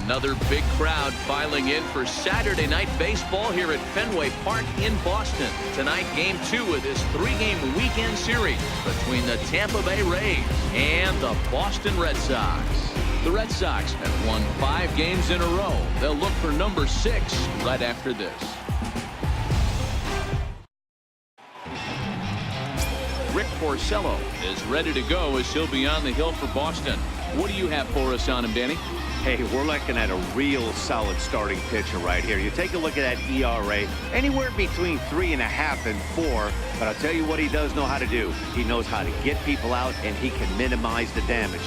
Another big crowd filing in for Saturday night baseball here at Fenway Park in Boston. Tonight, Game 2 of this 3-game weekend series between the Tampa Bay Rays and the Boston Red Sox. The Red Sox have won 5 games in a row. They'll look for number 6 right after this. Rick Porcello is ready to go as he'll be on the hill for Boston. What do you have for us on him, Danny? Hey, we're looking at a real solid starting pitcher right here. You take a look at that ERA, anywhere between 3.5 and 4. But I'll tell you what he does know how to do. He knows how to get people out, and he can minimize the damage.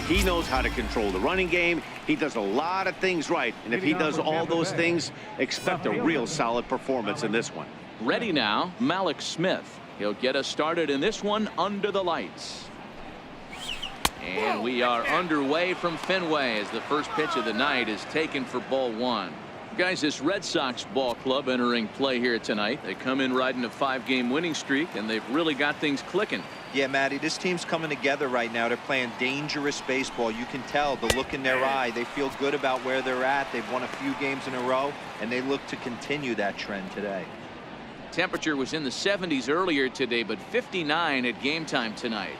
He knows how to control the running game. He does a lot of things right. And if he does all those things, expect a real solid performance in this one. Ready now, Malik Smith. He'll get us started in this one under the lights. And we are underway from Fenway as the first pitch of the night is taken for ball 1. Guys, this Red Sox ball club entering play here tonight. They come in riding a 5-game winning streak, and they've really got things clicking. Yeah, Matty, this team's coming together right now. They're playing dangerous baseball. You can tell the look in their eye. They feel good about where they're at. They've won a few games in a row, and they look to continue that trend today. Temperature was in the 70s earlier today, but 59 at game time tonight.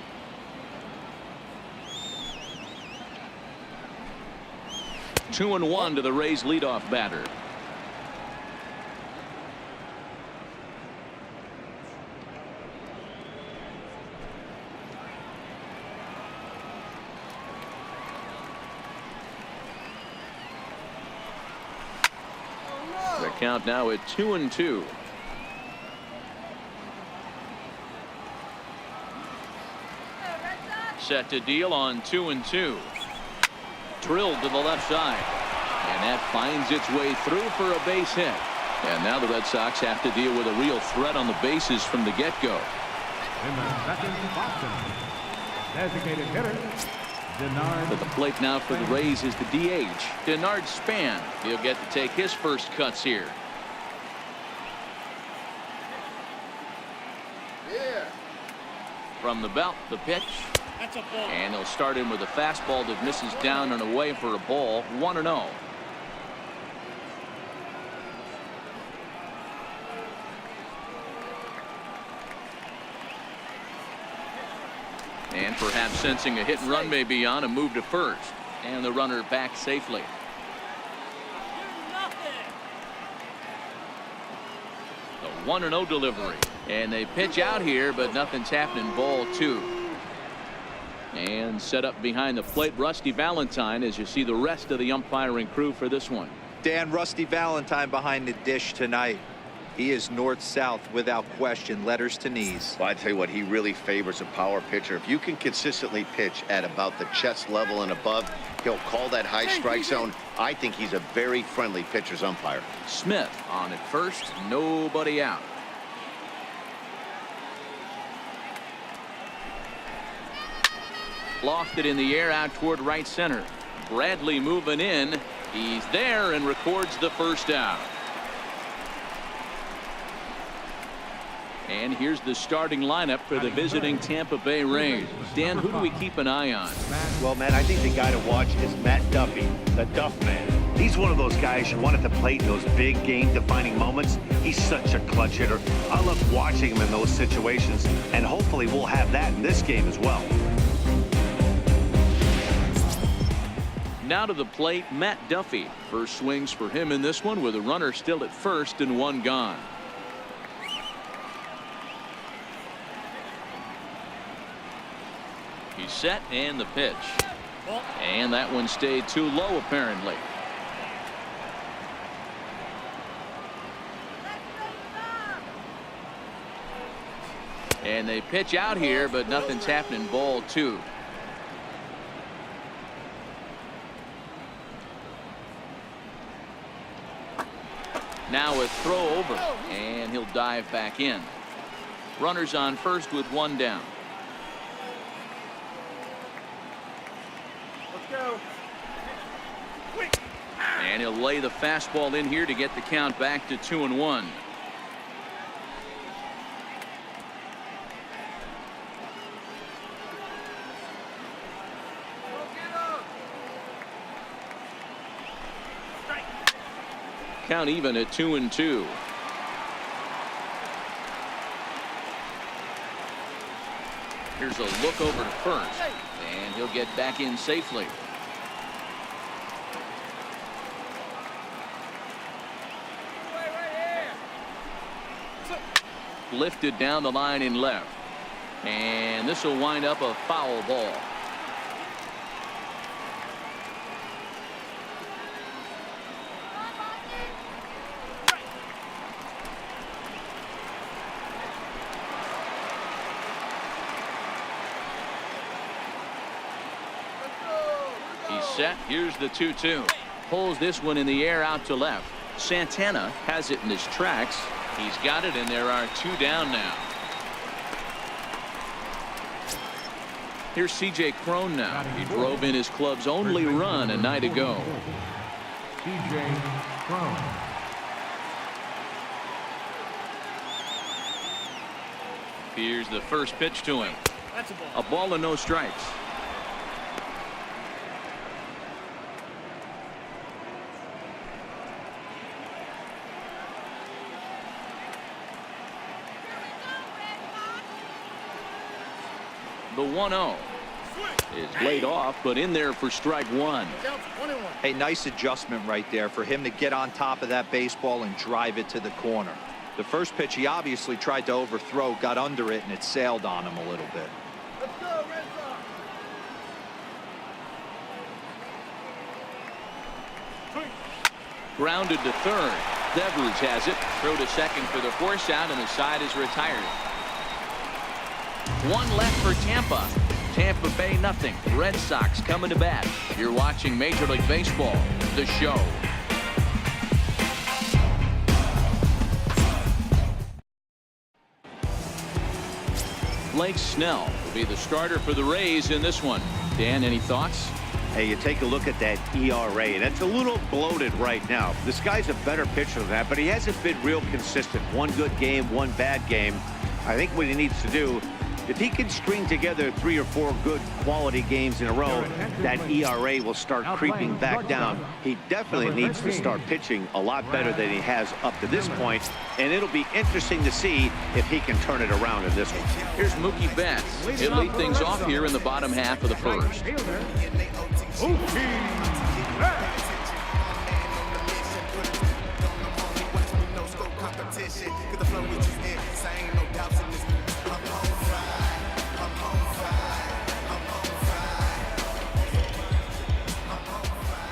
Two and 1 to the Rays leadoff batter. The count now at 2-2. Set to deal on 2-2. Drilled to the left side, and that finds its way through for a base hit. And now the Red Sox have to deal with a real threat on the bases from the get-go. In the second Boston, designated hitter Denard. At the plate now for the Rays is the DH, Denard Span. He'll get to take his first cuts here. From the belt, the pitch. And he'll start in with a fastball that misses down and away for a ball. 1-0. And perhaps sensing a hit and run may be on, a move to first. And the runner back safely. The 1-0 delivery. And they pitch out here, but nothing's happening. Ball 2. And set up behind the plate, Rusty Valentine, as you see the rest of the umpiring crew for this one. Dan, Rusty Valentine behind the dish tonight. He is north-south without question, letters to knees. Well, I tell you what, he really favors a power pitcher. If you can consistently pitch at about the chest level and above, he'll call that high strike zone. I think he's a very friendly pitcher's umpire. Smith on at first, nobody out. Lofted in the air out toward right center. Bradley moving in. He's there and records the first out. And here's the starting lineup for the visiting Tampa Bay Rays. Dan, who do we keep an eye on? Well, man, I think the guy to watch is Matt Duffy, the Duff Man. He's one of those guys you want at the plate in those big game-defining moments. He's such a clutch hitter. I love watching him in those situations, and hopefully we'll have that in this game as well. Now to the plate, Matt Duffy. First swings for him in this one with a runner still at first and 1 gone. He's set and the pitch. And that one stayed too low apparently. And they pitch out here, but nothing's happening. Ball 2. Now a throw over, and he'll dive back in. Runners on first with 1 down. Let's go. And he'll lay the fastball in here to get the count back to 2-1. count even at 2-2. Here's a look over to first, and he'll get back in safely. Lifted down the line in left, and this will wind up a foul ball. He's set. Here's the 2-2. Pulls this one in the air out to left. Santana has it in his tracks. He's got it, and there are 2 down now. Here's C.J. Cron now. He drove in his club's only run a night ago. C.J. Cron. Here's the first pitch to him. A ball and no strikes. The 1-0 is laid off, but in there for strike 1. Hey, nice adjustment right there for him to get on top of that baseball and drive it to the corner. The first pitch he obviously tried to overthrow, got under it, and it sailed on him a little bit. Let's go, Red Sox. Grounded to third. Devers has it. Throw to second for the force out, and the side is retired. 1 left for Tampa. Tampa Bay nothing. Red Sox coming to bat. You're watching Major League Baseball, the show. Blake Snell will be the starter for the Rays in this one. Dan, any thoughts? Hey, you take a look at that ERA, and it's a little bloated right now. This guy's a better pitcher than that, but he hasn't been real consistent. 1 good game, 1 bad game. I think what he needs to do, if he can string together 3 or 4 good quality games in a row, that ERA will start creeping back down. He definitely needs to start pitching a lot better than he has up to this point, and it'll be interesting to see if he can turn it around in this one. Here's Mookie Betts. He'll lead things off here in the bottom half of the first.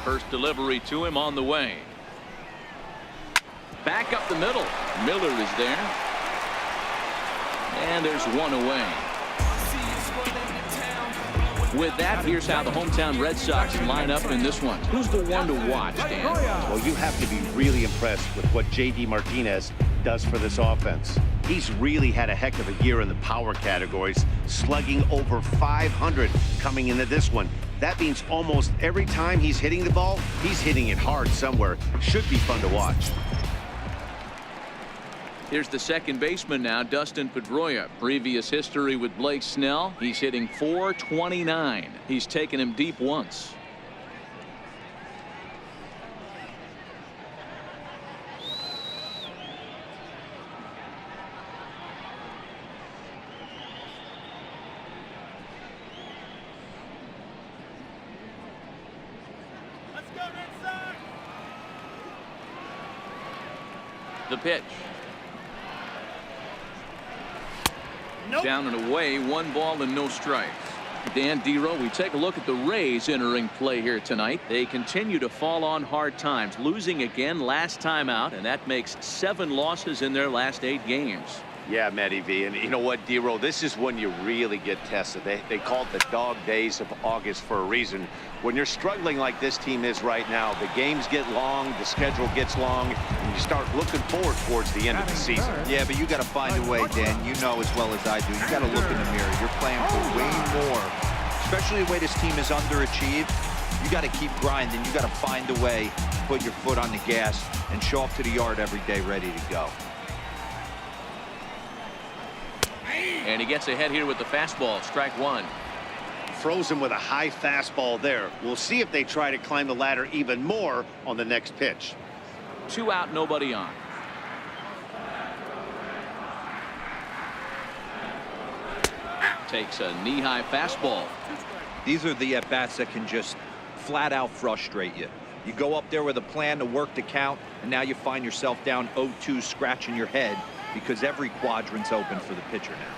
First delivery to him on the way. Back up the middle. Miller is there. And there's 1 away. With that, here's how the hometown Red Sox line up in this one. Who's the one to watch, Dan? Well, you have to be really impressed with what J.D. Martinez does for this offense. He's really had a heck of a year in the power categories, slugging over 500 coming into this one. That means almost every time he's hitting the ball, he's hitting it hard somewhere. Should be fun to watch. Here's the second baseman now, Dustin Pedroia. Previous history with Blake Snell. He's hitting .429. He's taken him deep once. Let's go, Red Sox. The pitch. Nope. Down and away, 1 ball and no strikes. Dan Dero, we take a look at the Rays entering play here tonight. They continue to fall on hard times, losing again last time out, and that makes 7 losses in their last 8 games. Yeah, Matty V, and you know what, Dero, this is when you really get tested. They call it the dog days of August for a reason. When you're struggling like this team is right now, the games get long, the schedule gets long, and you start looking forward towards the end of the season. Yeah, but you got to find a way, Dan. You know as well as I do. You got to look in the mirror. You're playing for way more, especially the way this team is underachieved. You got to keep grinding. You got to find a way to put your foot on the gas and show up to the yard every day ready to go. And he gets ahead here with the fastball. Strike 1. Froze him with a high fastball there. We'll see if they try to climb the ladder even more on the next pitch. 2 out, nobody on. Takes a knee-high fastball. These are the at-bats that can just flat out frustrate you. You go up there with a plan to work the count, and now you find yourself down 0-2 scratching your head because every quadrant's open for the pitcher now.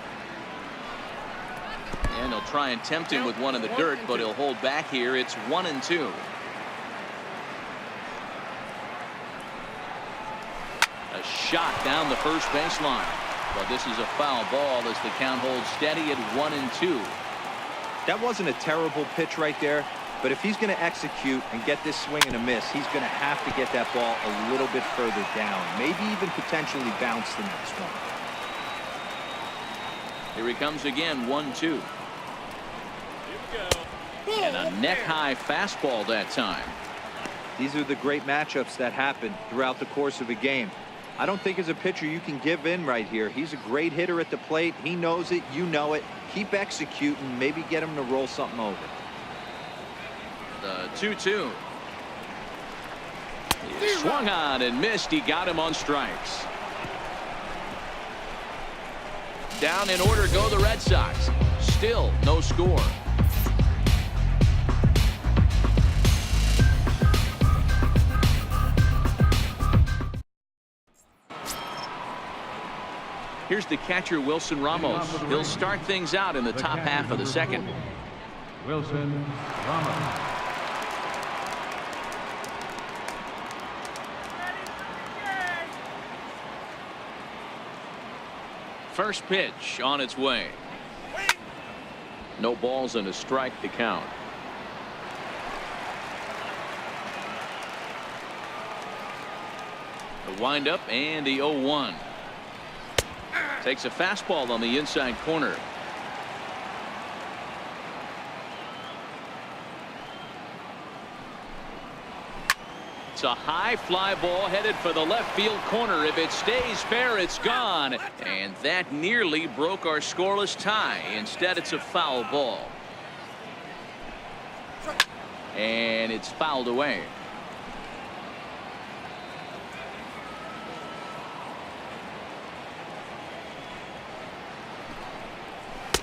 And he'll try and tempt him with one in the dirt, but he'll hold back here. It's 1-2. A shot down the first baseline. But this is a foul ball as the count holds steady at 1-2. That wasn't a terrible pitch right there, but if he's going to execute and get this swing and a miss, he's going to have to get that ball a little bit further down, maybe even potentially bounce the next one. Here he comes again, 1-2. And a neck-high fastball that time. These are the great matchups that happen throughout the course of a game. I don't think as a pitcher you can give in right here. He's a great hitter at the plate. He knows it. You know it. Keep executing. Maybe get him to roll something over. The 2-2. He swung on and missed. He got him on strikes. Down in order go the Red Sox. Still no score. Here's the catcher, Wilson Ramos. He'll start things out in the top half of the second. Wilson Ramos. First pitch on its way. No balls and a strike to count. The windup and the 0-1. Takes a fastball on the inside corner. It's a high fly ball headed for the left field corner. If it stays fair, it's gone. And that nearly broke our scoreless tie. Instead, it's a foul ball. And it's fouled away.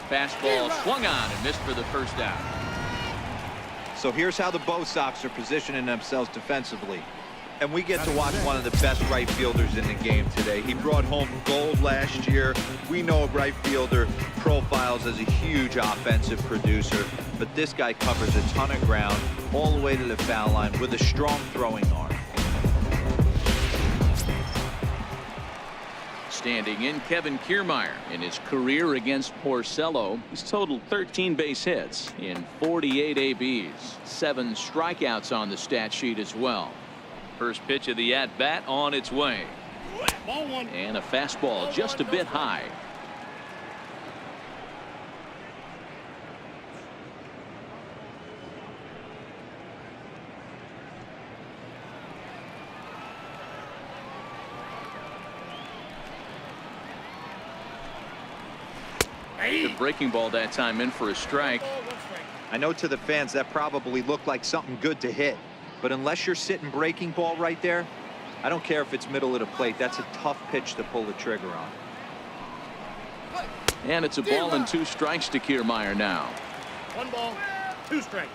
Fastball swung on and missed for the first out. So here's how the BOS Sox are positioning themselves defensively. And we get to watch one of the best right fielders in the game today. He brought home gold last year. We know a right fielder profiles as a huge offensive producer, but this guy covers a ton of ground all the way to the foul line with a strong throwing arm. Standing in, Kevin Kiermaier. In his career against Porcello, he's totaled 13 base hits in 48 ABs. 7 strikeouts on the stat sheet as well. First pitch of the at-bat on its way. And a fastball just a bit high. The breaking ball that time in for a strike. I know to the fans that probably looked like something good to hit, but unless you're sitting breaking ball right there, I don't care if it's middle of the plate. That's a tough pitch to pull the trigger on. And it's a ball and 2 strikes to Kiermaier now. 1 ball, 2 strikes.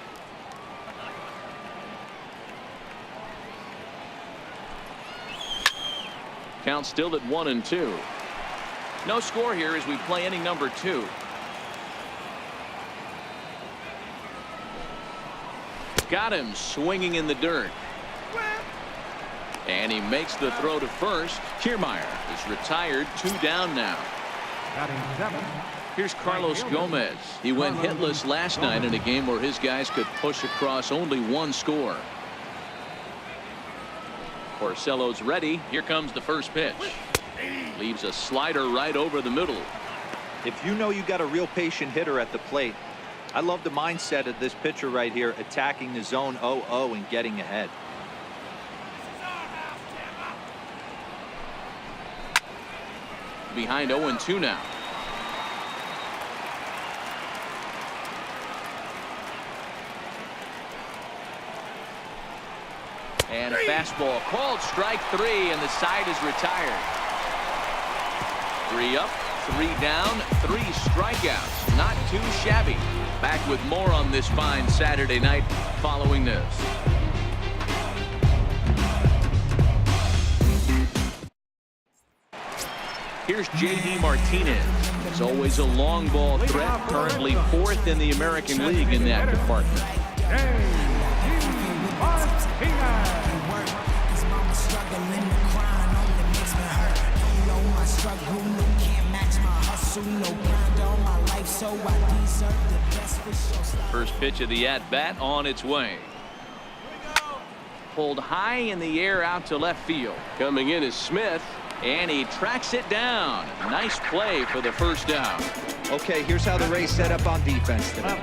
Count still at 1-2. No score here as we play inning number 2. Got him swinging in the dirt. And he makes the throw to first. Kiermaier is retired, 2 down now. Batting 7. Here's Carlos Gomez. He went hitless last night in a game where his guys could push across only 1 score. Porcello's ready. Here comes the first pitch. Leaves a slider right over the middle. If you know you got a real patient hitter at the plate, I love the mindset of this pitcher right here, attacking the zone 0-0 and getting ahead. Behind 0-2 now. And a fastball called strike 3, and the side is retired. 3 up, 3 down, 3 strikeouts. Not too shabby. Back with more on this fine Saturday night following this. Here's J.D. Martinez. It's always a long ball threat. Currently 4th in the American League in that department. First pitch of the at-bat on its way. Pulled high in the air out to left field. Coming in is Smith, and he tracks it down. Nice play for the first down. Okay, here's how the Rays set up on defense today.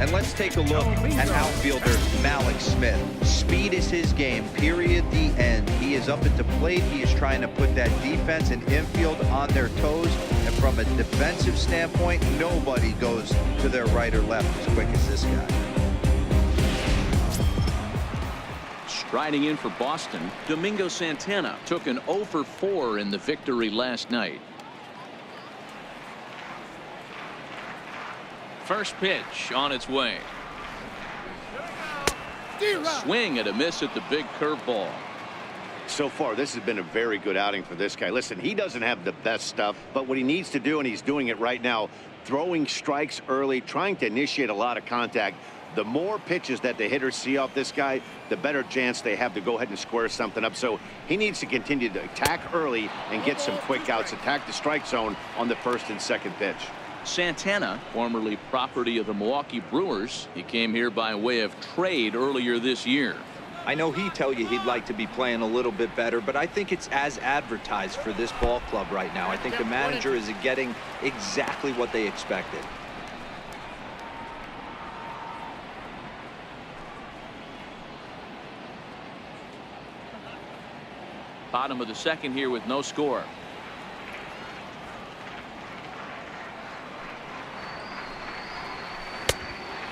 And let's take a look at outfielder Malik Smith. Speed is his game, period, the end. He is up at the plate. He is trying to put that defense and infield on their toes. And from a defensive standpoint, nobody goes to their right or left as quick as this guy. Striding in for Boston, Domingo Santana took an 0 for 4 in the victory last night. First pitch on its way. Swing and a miss at the big curveball. So far, this has been a very good outing for this guy. Listen, he doesn't have the best stuff, but what he needs to do, and he's doing it right now, throwing strikes early, trying to initiate a lot of contact. The more pitches that the hitters see off this guy, the better chance they have to go ahead and square something up. So he needs to continue to attack early and get some quick outs, attack the strike zone on the first and second pitch. Santana, formerly property of the Milwaukee Brewers, he came here by way of trade earlier this year. I know he'd tell you he'd like to be playing a little bit better, but I think it's as advertised for this ball club right now. I think the manager is getting exactly what they expected. Bottom of the second here with no score.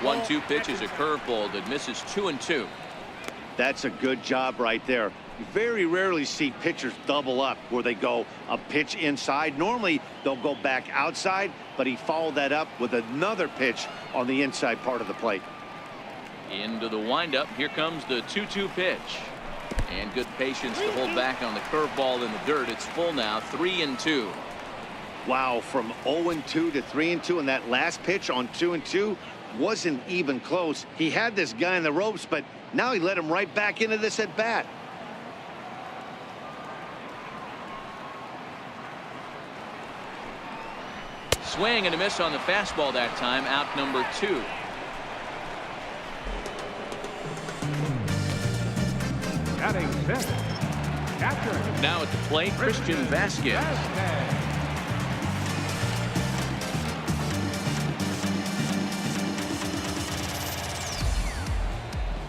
One-two pitch is a curveball that misses 2-2. That's a good job right there. You very rarely see pitchers double up where they go a pitch inside. Normally they'll go back outside, but he followed that up with another pitch on the inside part of the plate. Into the windup. Here comes the 2-2 pitch. And good patience to hold back on the curveball in the dirt. It's full now, 3-2. Wow, from 0-2 to 3-2, and that last pitch on 2-2 wasn't even close. He had this guy in the ropes, but now he let him right back into this at bat. Swing and a miss on the fastball that time. Out number 2. Batting 5th, catcher. Now at the plate, Christian Vasquez.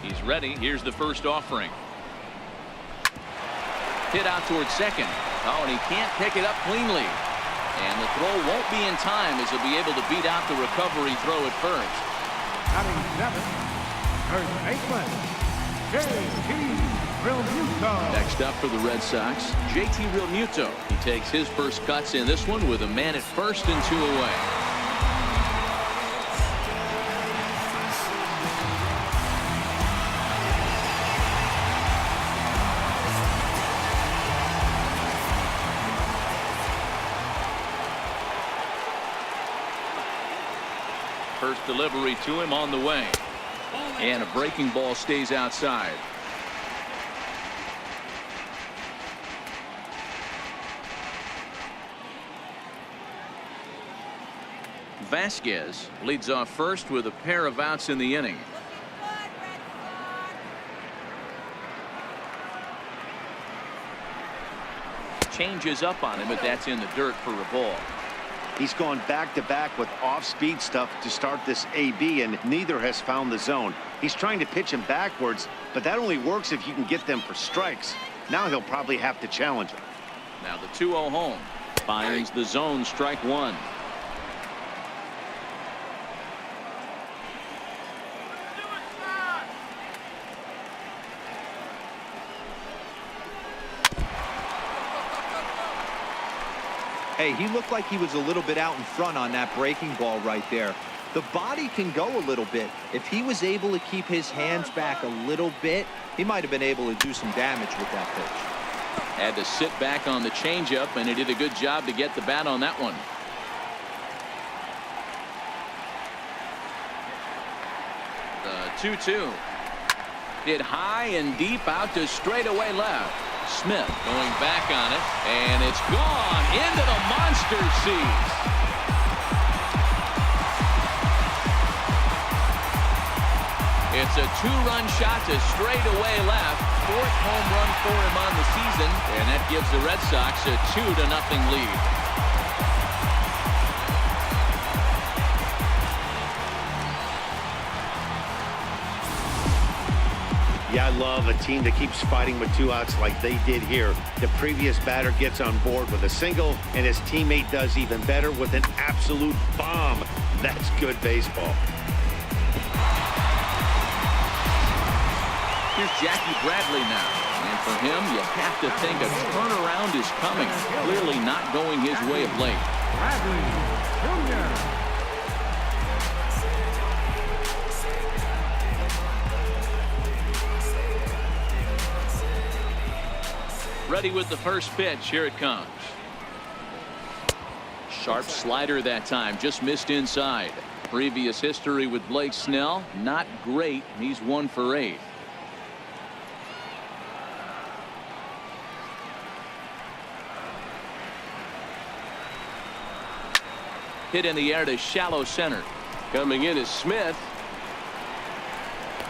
He's ready. Here's the first offering. Hit out towards second. Oh, and he can't pick it up cleanly. And the throw won't be in time as he'll be able to beat out the recovery throw at first. Batting 7th, third baseman, J.T. Realmuto. Next up for the Red Sox, JT Realmuto. He takes his first cuts in this one with a man at first and 2 away. First delivery to him on the way. And a breaking ball stays outside. Vasquez leads off first with a pair of outs in the inning. Changes up on him, but that's in the dirt for a ball. He's gone back-to-back with off-speed stuff to start this AB, and neither has found the zone. He's trying to pitch him backwards, but that only works if you can get them for strikes. Now he'll probably have to challenge him. Now the 2-0 home. Finds the zone, strike 1. Hey, he looked like he was a little bit out in front on that breaking ball right there. The body can go a little bit. If he was able to keep his hands back a little bit, he might have been able to do some damage with that pitch. Had to sit back on the changeup, and he did a good job to get the bat on that one. The 2-2. Hit high and deep out to straightaway left. Smith going back on it, and it's gone into the monster seats. It's a two-run shot to straightaway left. Fourth home run for him on the season, and that gives the Red Sox a 2-0 lead. Yeah, I love a team that keeps fighting with 2 outs like they did here. The previous batter gets on board with a single, and his teammate does even better with an absolute bomb. That's good baseball. Here's Jackie Bradley now. And for him, you have to think a turnaround is coming. Clearly not going his way of late. Bradley Jr. Ready with the first pitch. Here it comes. Sharp slider that time. Just missed inside. Previous history with Blake Snell, not great. He's 1 for 8. Hit in the air to shallow center. Coming in is Smith.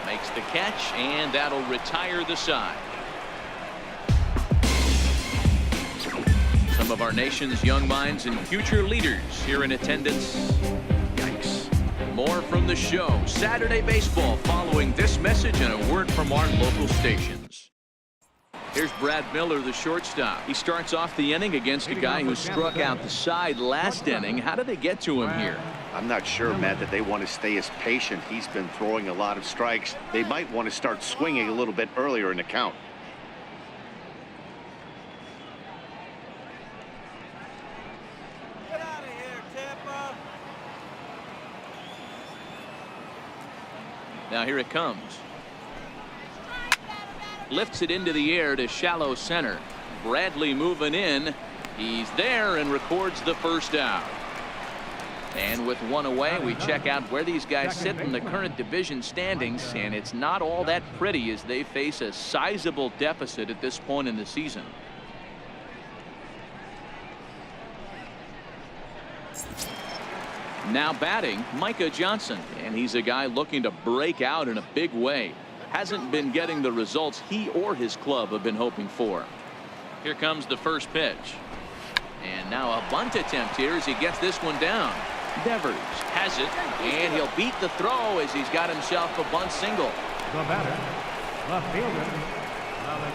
Makes the catch, and that'll retire the side. Some of our nation's young minds and future leaders here in attendance. Yikes. More from the show. Saturday Baseball following this message and a word from our local stations. Here's Brad Miller, the shortstop. He starts off the inning against a guy who struck out the side last inning. How did they get to him here? I'm not sure, Matt, that they want to stay as patient. He's been throwing a lot of strikes. They might want to start swinging a little bit earlier in the count. Now here it comes. Lifts it into the air to shallow center. Bradley moving in. He's there and records the first out. And with one away, we check out where these guys sit in the current division standings, and it's not all that pretty as they face a sizable deficit at this point in the season. Now batting, Micah Johnson, and he's a guy looking to break out in a big way. Hasn't been getting the results he or his club have been hoping for. Here comes the first pitch. And now a bunt attempt here as he gets this one down. Devers has it, and he'll beat the throw as he's got himself a bunt single. The batter, left fielder, Malik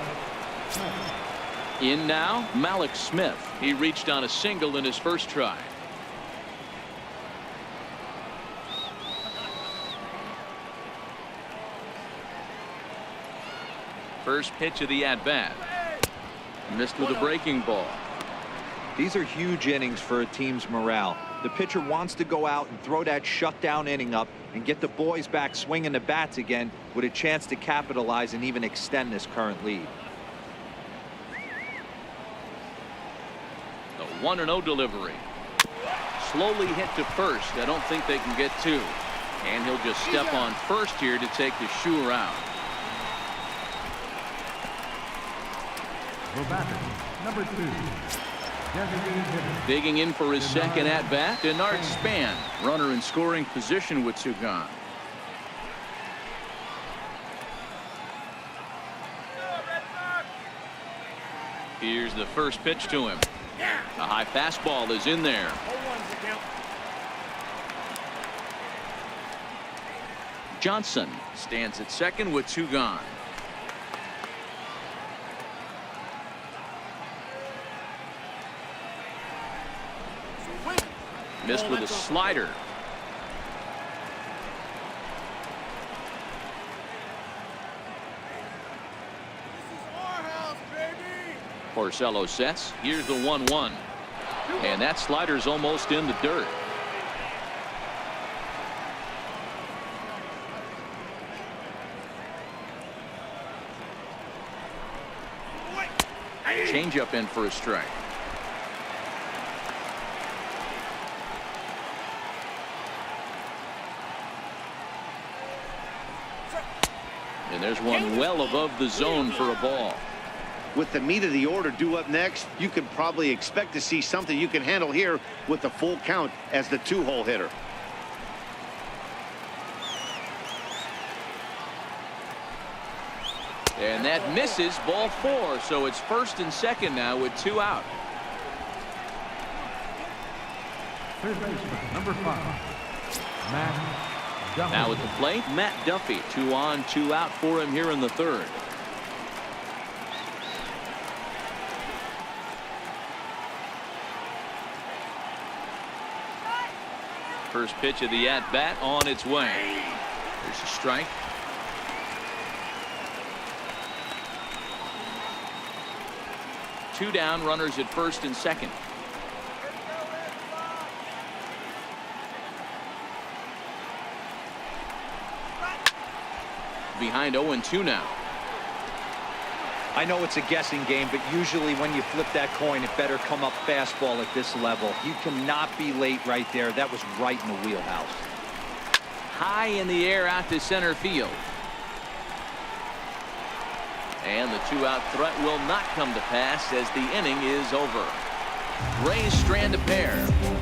Smith. In now, Malik Smith. He reached on a single in his first try. First pitch of the at-bat. Missed with a breaking ball. These are huge innings for a team's morale. The pitcher wants to go out and throw that shutdown inning up and get the boys back swinging the bats again with a chance to capitalize and even extend this current lead. The 1-0 delivery. Slowly hit to first. I don't think they can get two. And he'll just step on first here to take the Shure out. The batter, number 2. Digging in for his second at-bat, Denard Span. Runner in scoring position with two gone. Here's the first pitch to him. A high fastball is in there. Johnson stands at second with two gone. Missed with a slider. Porcello sets. Here's the 1-1. And that slider's almost in the dirt. Changeup in for a strike. And there's one well above the zone for a ball. With the meat of the order due up next, you can probably expect to see something you can handle here with the full count as the 2-hole hitter. And that misses, ball 4, so it's first and second now with 2 out. Third baseman, number 5, Matt Duffy. Now at the plate, Matt Duffy. 2 on, 2 out for him here in the third. First pitch of the at-bat on its way. There's a strike. Two down, runners at first and second. Behind 0-2 now. I know it's a guessing game, but usually when you flip that coin, it better come up fastball at this level. You cannot be late right there. That was right in the wheelhouse. High in the air out to center field. And the 2-out threat will not come to pass as the inning is over. Rays strand a pair.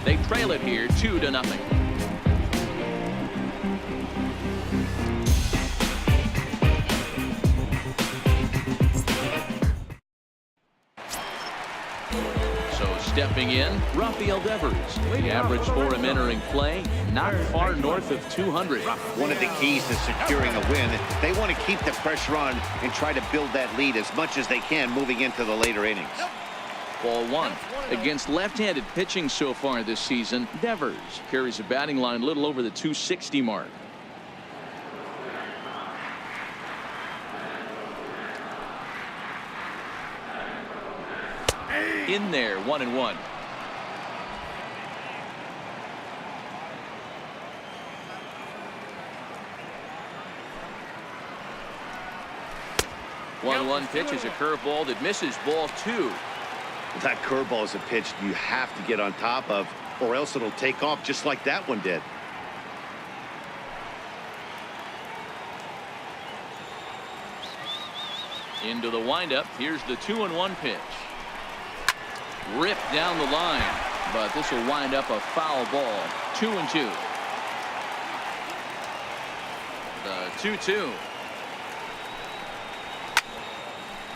They trail it here 2-0. Stepping in, Rafael Devers. The average for him entering play, not far north of 200. One of the keys to securing a win, they want to keep the pressure on and try to build that lead as much as they can moving into the later innings. Ball 1. Against left-handed pitching so far this season, Devers carries a batting line a little over the 260 mark. In there, 1-1. One pitch is a curveball that misses, ball 2. That curveball is a pitch you have to get on top of, or else it'll take off just like that one did. Into the windup. Here's the 2-1 pitch. Ripped down the line, but this will wind up a foul ball. 2-2. The 2-2.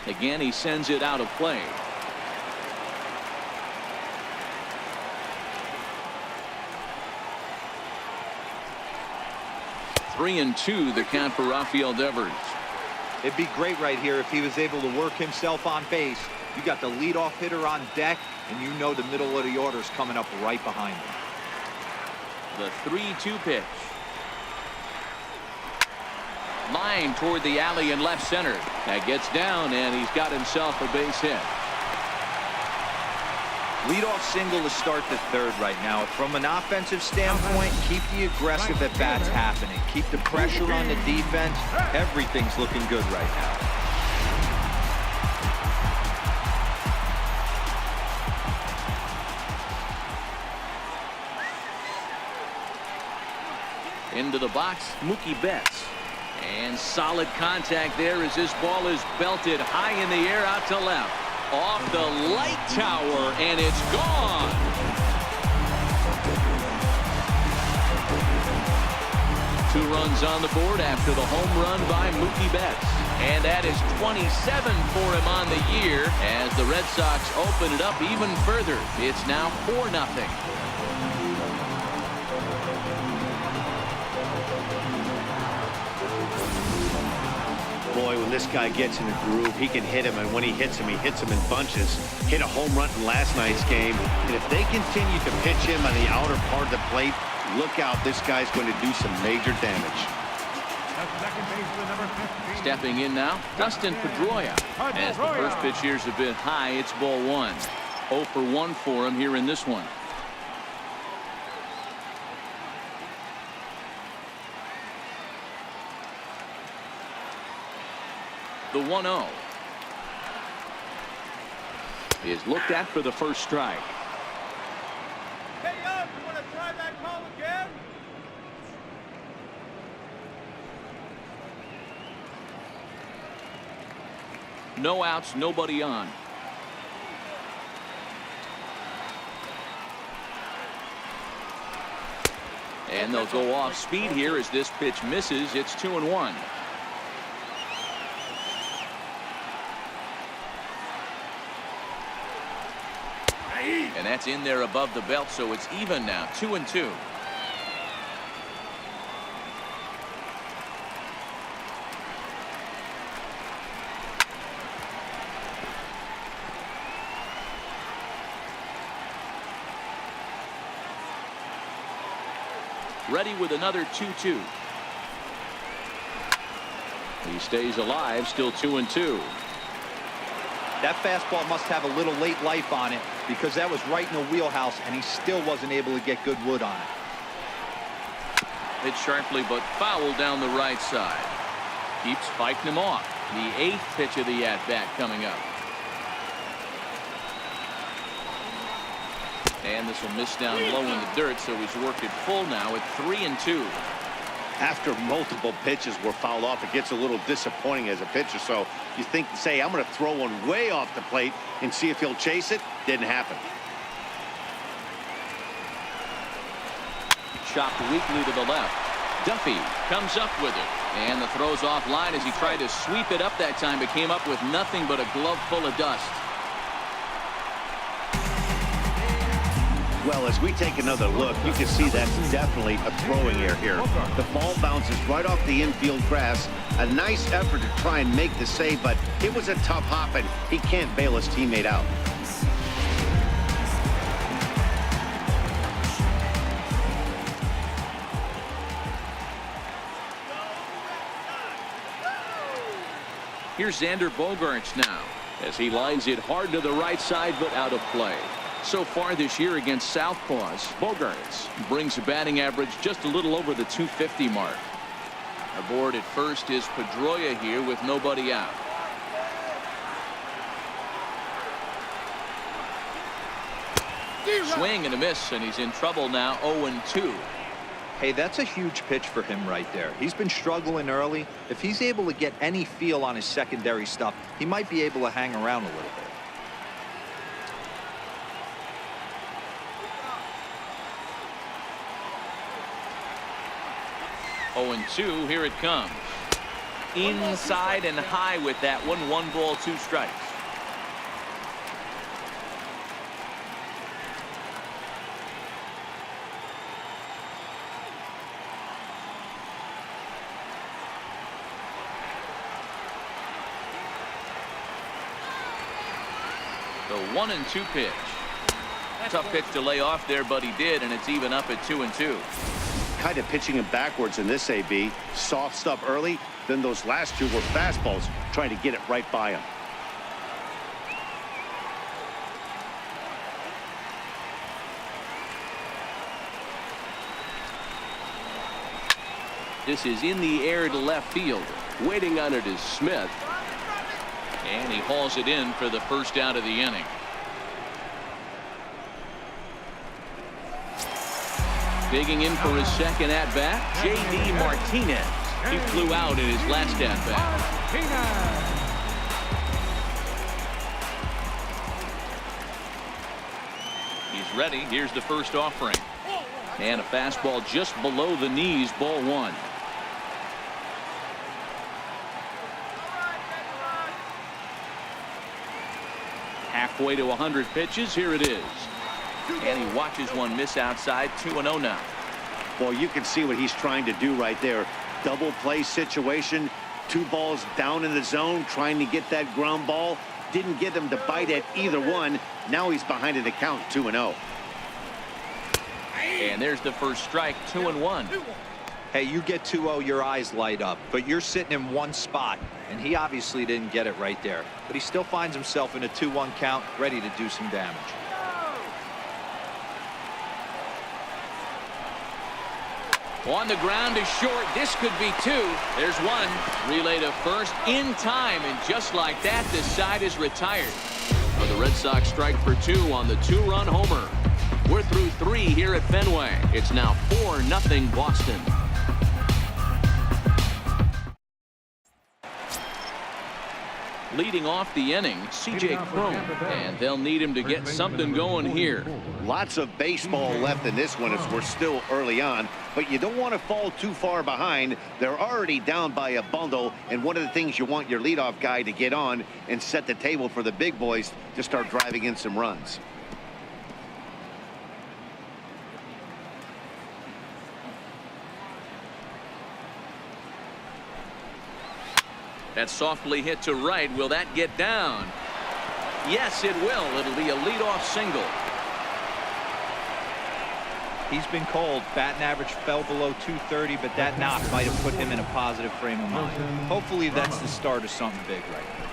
Again, he sends it out of play. Three and 2, the count for Rafael Devers. It'd be great right here if he was able to work himself on base. You got the leadoff hitter on deck, and you know the middle of the order's coming up right behind him. The 3-2 pitch. Line toward the alley in left center. That gets down, and he's got himself a base hit. Leadoff single to start the third right now. From an offensive standpoint, keep the aggressive at-bats happening. Keep the pressure on the defense. Everything's looking good right now. Into the box, Mookie Betts. And solid contact there as this ball is belted high in the air out to left. Off the light tower, and it's gone. Two runs on the board after the home run by Mookie Betts. And that is 27 for him on the year as the Red Sox open it up even further. It's now 4-0. Boy, when this guy gets in a groove, he can hit him, and when he hits him in bunches. Hit a home run in last night's game, and if they continue to pitch him on the outer part of the plate, look out, this guy's going to do some major damage. Second baseman, number 15. Stepping in now, Dustin Pedroia. As the first pitch here's a bit high, it's ball 1. 0 for 1 for him here in this one. The 1-0 is looked at for the first strike. Hey, up! You want to try that call again? No outs, nobody on. And they'll go off speed here as this pitch misses. It's 2-1. And that's in there above the belt, so it's even now, 2-2. Ready with another 2-2. He stays alive, still 2-2. That fastball must have a little late life on it, because that was right in the wheelhouse, and he still wasn't able to get good wood on it. Hit sharply, but foul down the right side. Keeps fighting him off. The 8th pitch of the at-bat coming up. And this will miss down low in the dirt, so he's worked it full now at 3-2. After multiple pitches were fouled off, it gets a little disappointing as a pitcher. So you think, say, I'm going to throw one way off the plate and see if he'll chase it. Didn't happen. Chopped weakly to the left. Duffy comes up with it. And the throw's offline as he tried to sweep it up that time, but came up with nothing but a glove full of dust. Well, as we take another look, you can see that's definitely a throwing error here. The ball bounces right off the infield grass. A nice effort to try and make the save, but it was a tough hop, and he can't bail his teammate out. Here's Xander Bogaerts now as he lines it hard to the right side, but out of play. So far this year against Southpaws, Bogaerts brings a batting average just a little over the 250 mark. Aboard at first is Pedroia here with nobody out. Swing and a miss, and he's in trouble now. 0-2. Hey, that's a huge pitch for him right there. He's been struggling early. If he's able to get any feel on his secondary stuff, he might be able to hang around a little bit. 0-2. Here it comes. Inside and high with that one. 1 ball, 2 strikes. The 1-2 pitch. Tough pitch to lay off there, but he did, and it's even up at 2-2. Kind of pitching him backwards in this AB. Soft stuff early, then those last 2 were fastballs, trying to get it right by him. This is in the air to left field. Waiting on it is Smith. And he hauls it in for the first out of the inning. Digging in for his second at-bat, J.D. Martinez. He flew out in his last at-bat. He's ready. Here's the first offering. And a fastball just below the knees, ball 1. Halfway to 100 pitches. Here it is. And he watches one miss outside. 2-0 now. Well, you can see what he's trying to do right there. Double play situation. 2 balls down in the zone, trying to get that ground ball. Didn't get him to bite at either one. Now he's behind in the count, 2-0. And there's the first strike. 2-1. Hey, you get 2-0, your eyes light up, but you're sitting in one spot, and he obviously didn't get it right there. But he still finds himself in a 2-1 count, ready to do some damage. On the ground is short. This could be two. There's one. Relay to first in time, and just like that, this side is retired. The Red Sox strike for two on the two-run homer. We're through three here at Fenway. It's now 4-0 Boston. Leading off the inning, C.J. Cron, and they'll need him to get something going here. Lots of baseball left in this one as we're still early on, but you don't want to fall too far behind. They're already down by a bundle, and one of the things you want your leadoff guy to get on and set the table for the big boys to start driving in some runs. That's softly hit to right. Will that get down? Yes, it will. It'll be a leadoff single. He's been cold. Batting average fell below 230, but that knock might have put him in a positive frame of mind. Hopefully that's the start of something big right now.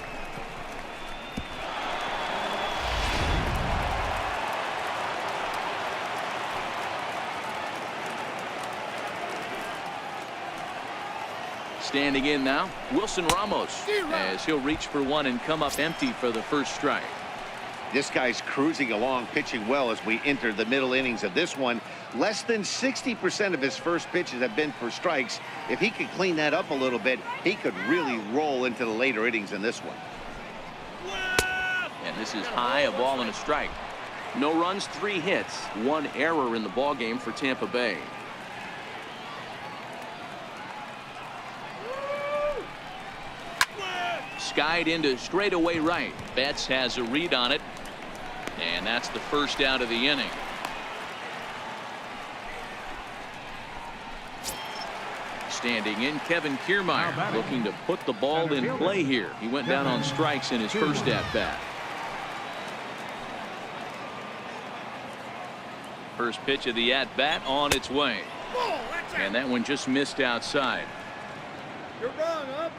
Standing in now, Wilson Ramos, as he'll reach for one and come up empty for the first strike. This guy's cruising along, pitching well as we enter the middle innings of this one. Less than 60% of his first pitches have been for strikes. If he could clean that up a little bit, he could really roll into the later innings in this one. And this is high, a ball and a strike. No runs, 3 hits, 1 error in the ballgame for Tampa Bay. Skied into straightaway right. Betts has a read on it, and that's the first out of the inning. Standing in, Kevin Kiermaier looking to put the ball in play here. He went down on strikes in his first at-bat. First pitch of the at-bat on its way, and that one just missed outside. You're wrong, huh?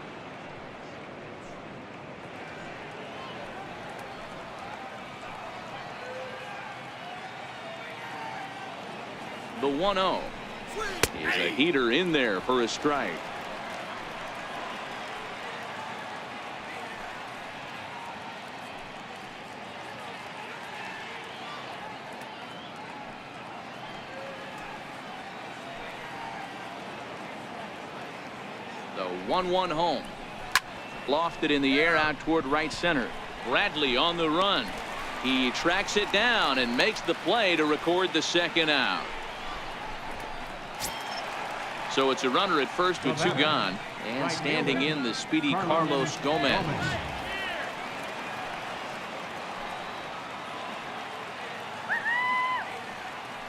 The 1-0 is a heater in there for a strike. The 1-1 home. Lofted in the air out toward right center. Bradley on the run. He tracks it down and makes the play to record the second out. So it's a runner at first with 2 gone, and standing in the speedy Carlos Gomez.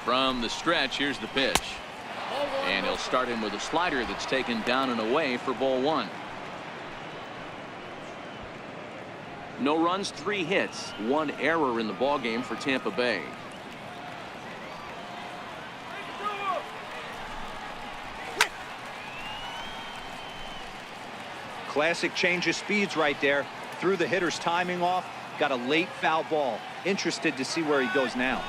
From the stretch, here's the pitch, and he'll start him with a slider that's taken down and away for ball 1. No runs, 3 hits, 1 error in the ballgame for Tampa Bay. Classic change of speeds right there. Threw the hitter's timing off. Got a late foul ball. Interested to see where he goes now.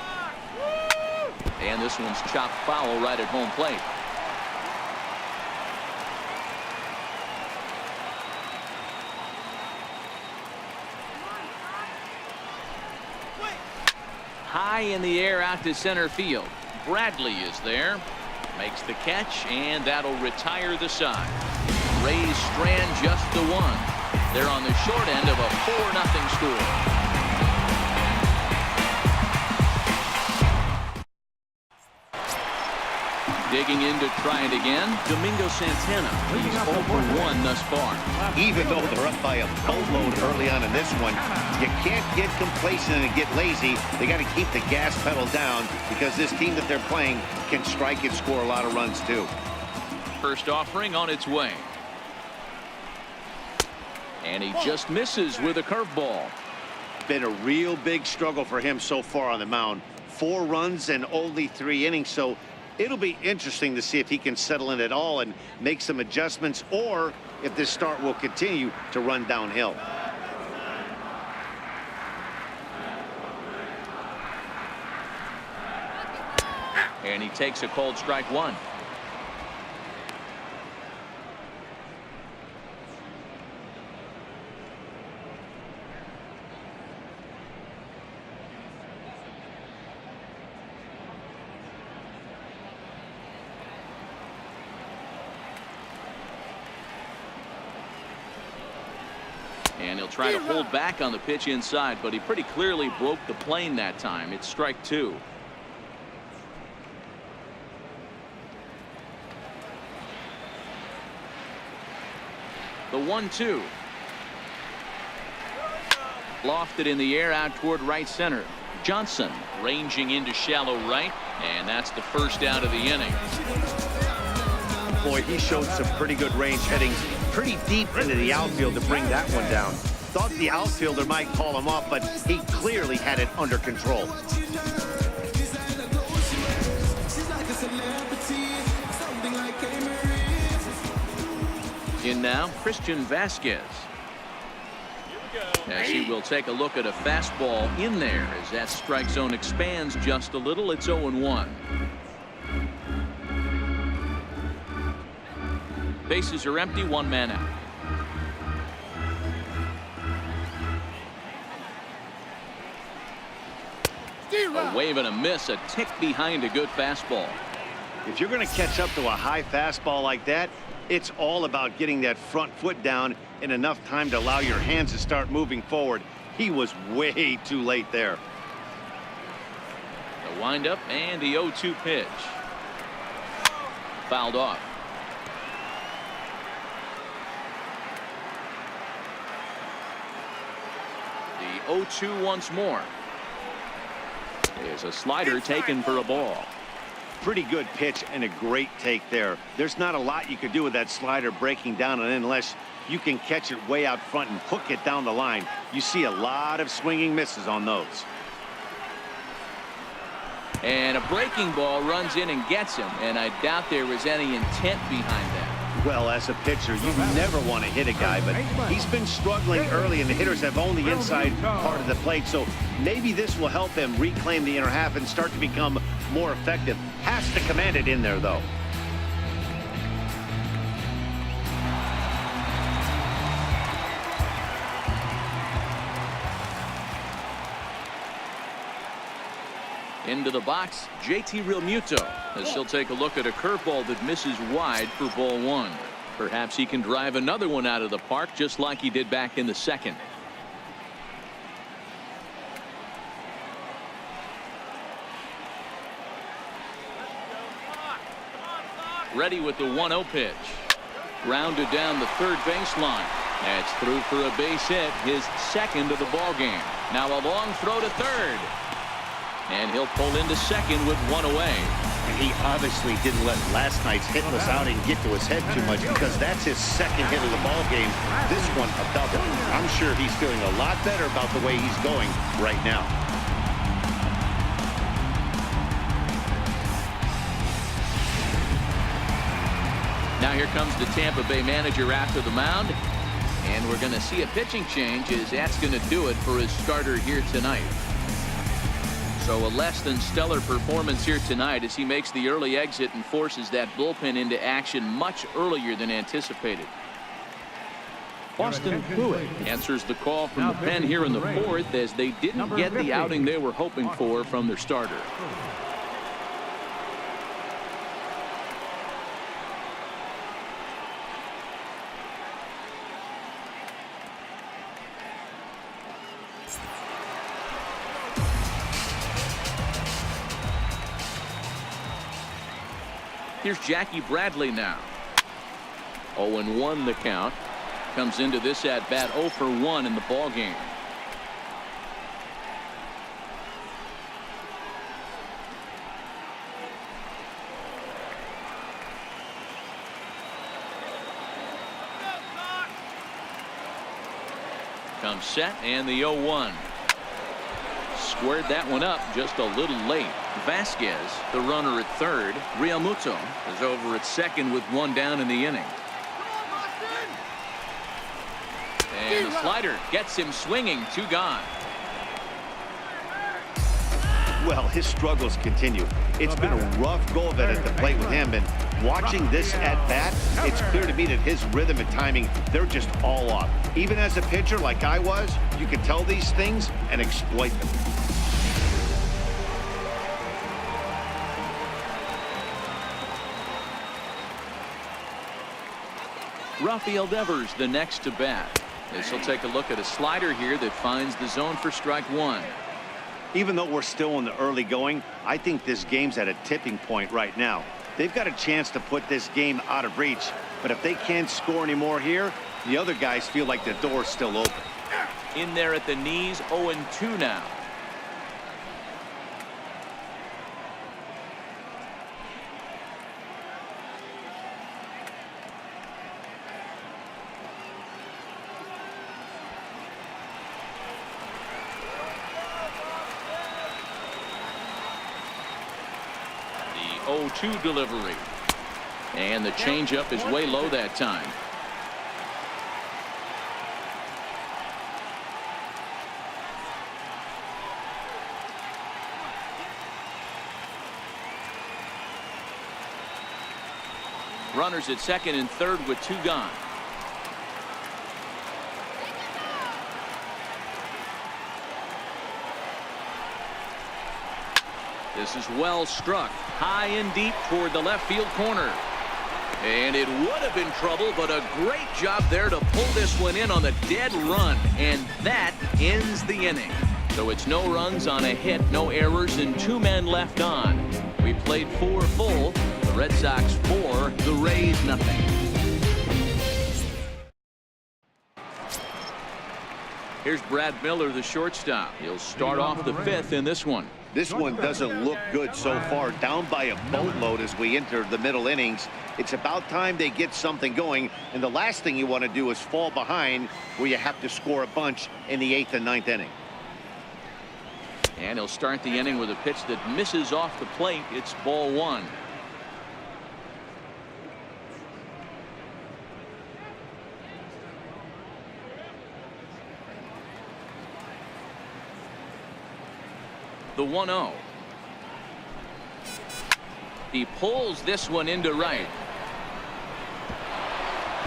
And this one's chopped foul right at home plate. High in the air out to center field. Bradley is there. Makes the catch, and that'll retire the side. Rays strand just the 1. They're on the short end of a 4-0 score. Digging in to try it again, Domingo Santana. He's 0 for 1 thus far. Even though they're up by a boatload early on in this one, you can't get complacent and get lazy. They got to keep the gas pedal down because this team that they're playing can strike and score a lot of runs too. First offering on its way. And he just misses with a curveball. Been a real big struggle for him so far on the mound. 4 runs and only 3 innings, so it'll be interesting to see if he can settle in at all and make some adjustments, or if this start will continue to run downhill. And he takes a cold strike 1. And he'll try to hold back on the pitch inside, but he pretty clearly broke the plane that time. It's strike 2. The 1-2. Lofted in the air out toward right center. Johnson ranging into shallow right, and that's the first out of the inning. Boy, he showed some pretty good range, heading pretty deep into the outfield to bring that one down. Thought the outfielder might call him up, but he clearly had it under control. In now, Christian Vasquez. As he will take a look at a fastball in there as that strike zone expands just a little. It's 0-1. Bases are empty, 1 man out. A wave and a miss, a tick behind a good fastball. If you're going to catch up to a high fastball like that, it's all about getting that front foot down in enough time to allow your hands to start moving forward. He was way too late there. The windup and the 0-2 pitch. Fouled off. The 0-2 once more. There's a slider taken for a ball. Pretty good pitch and a great take there. There's not a lot you could do with that slider breaking down and in unless you can catch it way out front and hook it down the line. You see a lot of swinging misses on those. And a breaking ball runs in and gets him, and I doubt there was any intent behind that. Well, as a pitcher, you never want to hit a guy, but he's been struggling early, and the hitters have owned the inside part of the plate, so maybe this will help them reclaim the inner half and start to become more effective. Has to command it in there, though. Into the box, JT Realmuto, as he'll take a look at a curveball that misses wide for ball 1. Perhaps he can drive another one out of the park just like he did back in the second. Ready with the 1-0 pitch. Grounded down the third baseline. That's through for a base hit, his second of the ball game. Now a long throw to third. And he'll pull into second with 1 away. And he obviously didn't let last night's hitless outing get to his head too much because that's his second hit of the ball game. This one a double. I'm sure he's feeling a lot better about the way he's going right now. Now here comes the Tampa Bay manager after the mound. And we're going to see a pitching change as that's going to do it for his starter here tonight. So a less than stellar performance here tonight as he makes the early exit and forces that bullpen into action much earlier than anticipated. Austin Pruitt answers the call from the pen here in the fourth as they didn't get the outing they were hoping for from their starter. Here's Jackie Bradley now. 0-1 the count. Comes into this at bat 0 for 1 in the ball game. Comes set and the 0-1. Squared that one up just a little late. Vasquez, the runner at third. Realmuto is over at second with 1 down in the inning. And the slider gets him swinging. 2 gone. Well, his struggles continue. It's been a rough go of it at the plate with him, and watching this at bat, it's clear to me that his rhythm and timing, they're just all off. Even as a pitcher like I was, you can tell these things and exploit them. Rafael Devers the next to bat. This will take a look at a slider here that finds the zone for strike one. Even though we're still in the early going, I think this game's at a tipping point right now. They've got a chance to put this game out of reach, but if they can't score anymore here, the other guys feel like the door's still open. In there at the knees, 0-2 now. The 0-2 delivery. And the changeup is way low that time. Runners at second and third with two gone. This is well struck high and deep toward the left field corner. And it would have been trouble, but a great job there to pull this one in on the dead run. And that ends the inning. So it's no runs on a hit, no errors, and two men left on. We played 4 full. The Red Sox 4, the Rays nothing. Here's Brad Miller, the shortstop. He'll start off the 5th in this one. This one doesn't look good so far. Down by a boatload as we enter the middle innings. It's about time they get something going. And the last thing you want to do is fall behind where you have to score a bunch in the 8th and 9th inning. And he'll start the inning with a pitch that misses off the plate. It's ball 1. The 1-0. He pulls this one into right.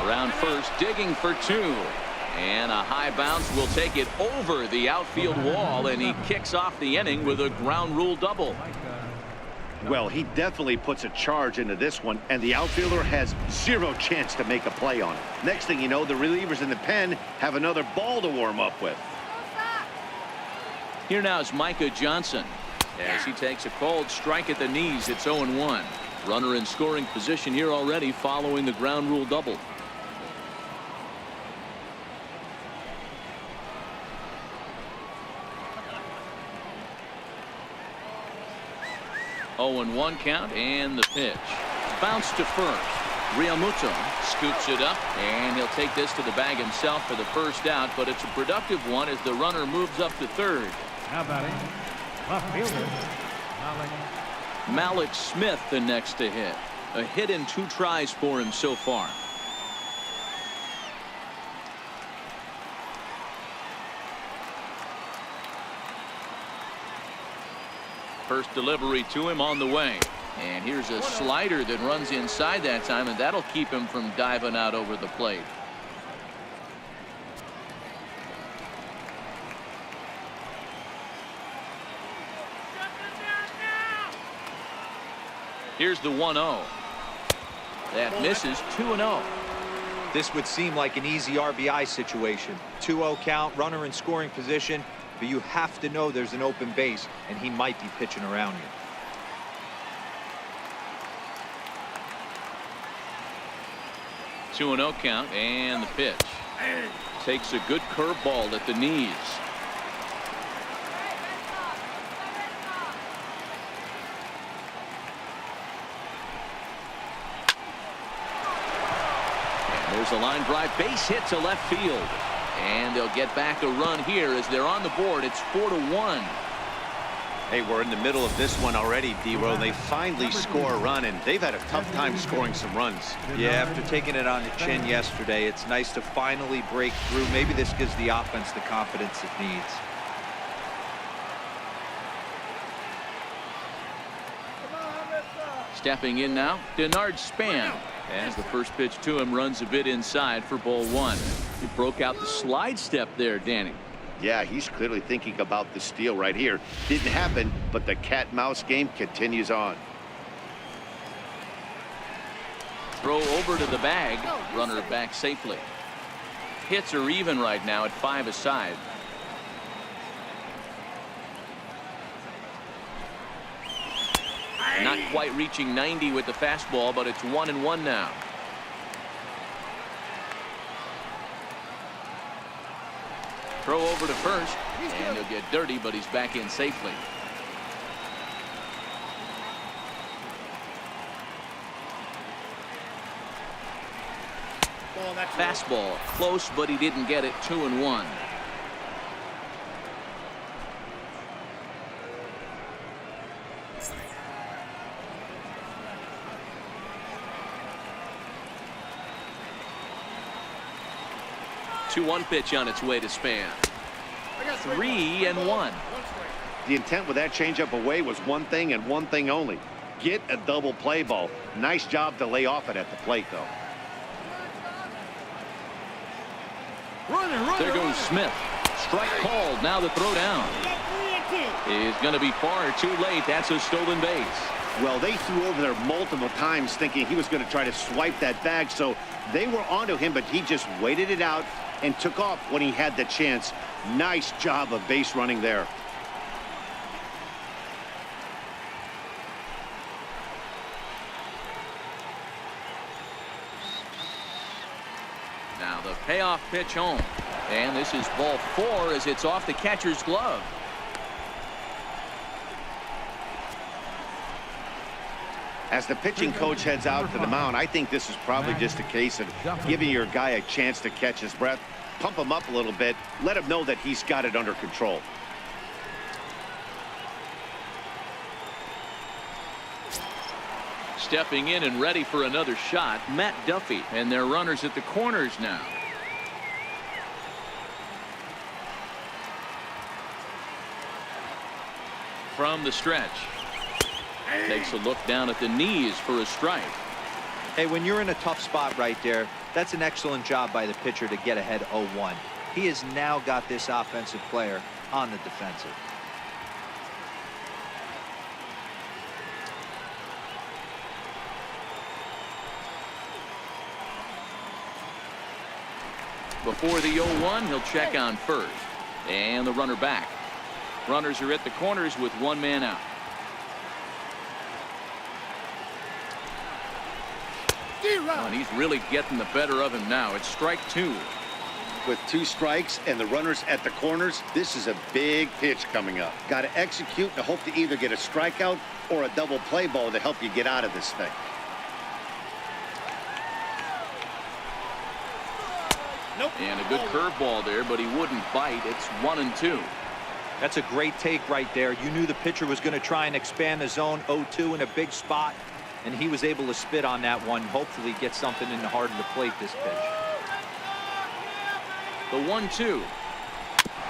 Around first, digging for 2. And a high bounce will take it over the outfield wall, and he kicks off the inning with a ground rule double. Well, he definitely puts a charge into this one, and the outfielder has zero chance to make a play on it. Next thing you know, the relievers in the pen have another ball to warm up with. Here now is Micah Johnson as he takes a called strike at the knees. It's 0-1. Runner in scoring position here already following the ground rule double. Oh, 0-1 count, and the pitch. Bounce to first. Realmuto scoops it up, and he'll take this to the bag himself for the first out, but it's a productive one as the runner moves up to third. Now batting, left fielder, Malik Smith the next to hit. A hit in 2 tries for him so far. First delivery to him on the way. And here's a slider that runs inside that time, and that'll keep him from diving out over the plate. Here's the 1-0. That misses. 2-0. This would seem like an easy RBI situation. 2-0 count, runner in scoring position, but you have to know there's an open base, and he might be pitching around you. Two 2-0 count, and the pitch. Takes a good curveball at the knees. There's a line drive base hit to left field, and they'll get back a run here as they're on the board. It's 4-1. Hey, we're in the middle of this one already, D-Row. They finally score a run, and they've had a tough time scoring some runs. Yeah, after taking it on the chin yesterday, it's nice to finally break through. Maybe this gives the offense the confidence it needs. Stepping in now, Denard Span. As the first pitch to him runs a bit inside for ball 1. He broke out the slide step there, Danny. Yeah, he's clearly thinking about the steal right here. Didn't happen, but the cat-mouse game continues on. Throw over to the bag. Runner back safely. hits are even right now at 5 aside. Not quite reaching 90 with the fastball, but it's 1-1 now. Throw over to first, and he'll get dirty, but he's back in safely. Fastball close, but he didn't get it. 2-1. One pitch on its way to Span. 3-1. The intent with that changeup away was one thing and one thing only. Get a double play ball. Nice job to lay off it at the plate, though. There goes Smith. Strike called. Now the throw down is going to be far too late. That's a stolen base. Well, they threw over there multiple times thinking he was going to try to swipe that bag, so they were onto him, but he just waited it out and took off when he had the chance. Nice job of base running there. Now the payoff pitch home, and this is ball 4 as it's off the catcher's glove. As the pitching coach heads out to the mound, I think this is probably just a case of giving your guy a chance to catch his breath, pump him up a little bit, let him know that he's got it under control. Stepping in and ready for another shot, Matt Duffy, and their runners at the corners now. From the stretch. Takes a look down at the knees for a strike. Hey, when you're in a tough spot right there, that's an excellent job by the pitcher to get ahead 0-1. He has now got this offensive player on the defensive. Before the 0-1, he'll check on first. And the runner back. Runners are at the corners with one man out. And he's really getting the better of him now. It's strike 2. With 2 strikes and the runners at the corners, this is a big pitch coming up. Got to execute and hope to either get a strikeout or a double play ball to help you get out of this thing. And a good curveball there, but he wouldn't bite. It's 1-2. That's a great take right there. You knew the pitcher was going to try and expand the zone. 0-2 in a big spot, and he was able to spit on that one. Hopefully get something in the heart of the plate this pitch. The 1-2.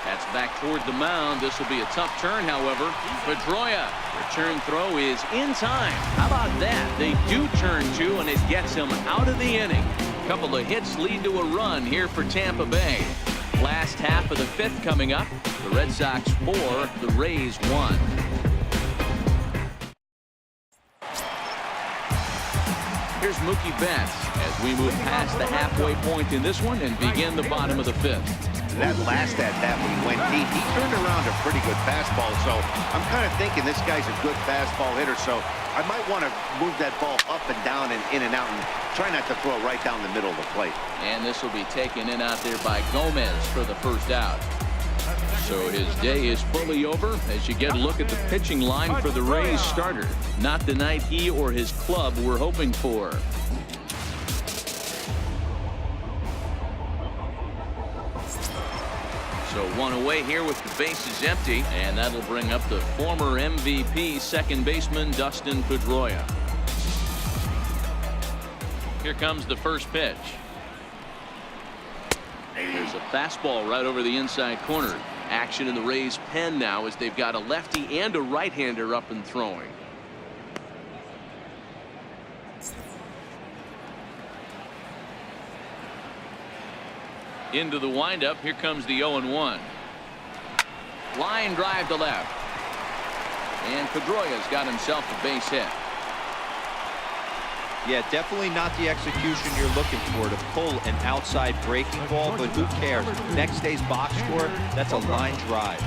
That's back toward the mound. This will be a tough turn, however. Pedroia, return throw is in time. How about that? They do turn 2, and it gets him out of the inning. A couple of hits lead to a run here for Tampa Bay. Last half of the 5th coming up. The Red Sox 4, the Rays 1. Here's Mookie Betts as we move past the halfway point in this one and begin the bottom of the 5th. That last at-bat when he went deep, he turned around a pretty good fastball, so I'm kind of thinking this guy's a good fastball hitter, so I might want to move that ball up and down and in and out and try not to throw it right down the middle of the plate. And this will be taken in out there by Gomez for the first out. So his day is fully over as you get a look at the pitching line for the Rays starter. Not the night he or his club were hoping for. So one away here with the bases empty, and that'll bring up the former MVP second baseman Dustin Pedroia. Here comes the first pitch. There's a fastball right over the inside corner. Action in the Rays pen now as they've got a lefty and a right-hander up and throwing. Into the windup. Here comes the 0-1. Line drive to left. And Pedroia's got himself a base hit. Yeah, definitely not the execution you're looking for to pull an outside breaking ball, but who cares? Next day's box score, that's a line drive.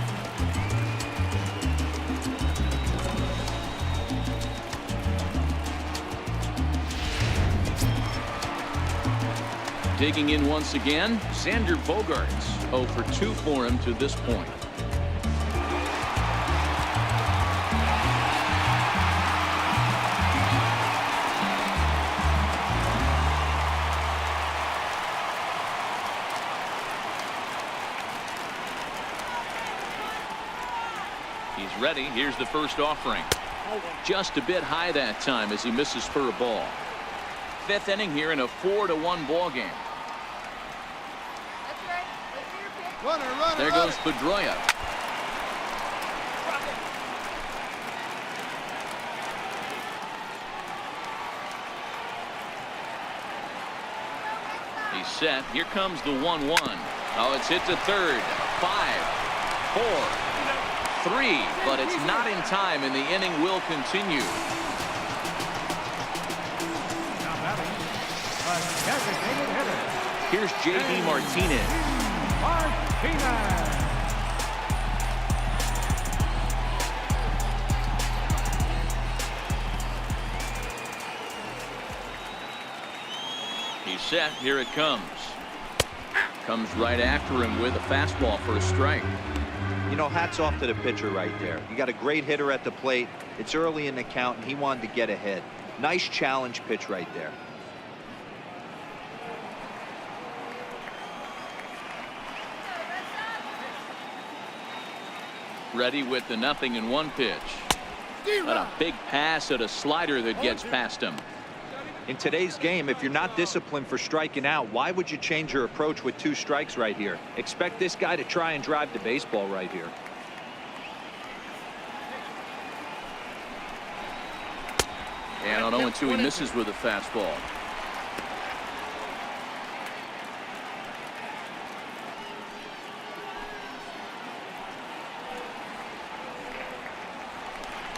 Digging in once again, Xander Bogaerts. 0 for 2 for him to this point. He's ready. Here's the first offering. Just a bit high that time as he misses for a ball. 5th inning here in a 4-1 ball game. There goes Pedroia. He's set. Here comes the 1-1. Oh, it's hit to third. 5, 4, 3, but it's not in time, and the inning will continue. Now batting, a designated hitter. Here's J.D. Martinez. Martinez. He's set. Here it comes. Comes right after him with a fastball for a strike. You know, hats off to the pitcher right there. You got a great hitter at the plate. It's early in the count, and he wanted to get ahead. Nice challenge pitch right there. Ready with the 0-1 pitch. But a big pass at a slider that gets past him. In today's game, if you're not disciplined for striking out, why would you change your approach with 2 strikes right here? Expect this guy to try and drive the baseball right here. And on 0-2, he misses with a fastball.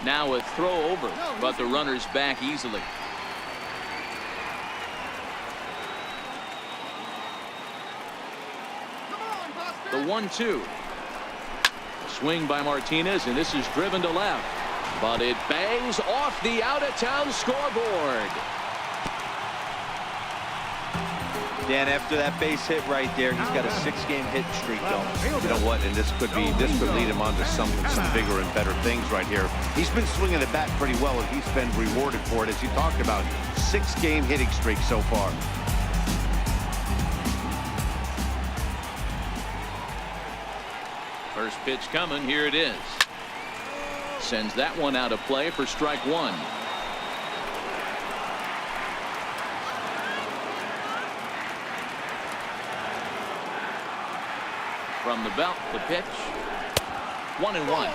Now a throw over, but the runner's back easily. The 1-2. Swing by Martinez, and this is driven to left. But it bangs off the out-of-town scoreboard. Dan, after that base hit right there, he's got a 6-game hit streak going. You know what? And this could lead him on to some bigger and better things right here. He's been swinging the bat pretty well, and he's been rewarded for it, as you talked about. 6-game hitting streak so far. First pitch coming. Here it is. Sends that one out of play for strike 1. From the belt, the pitch. 1-1.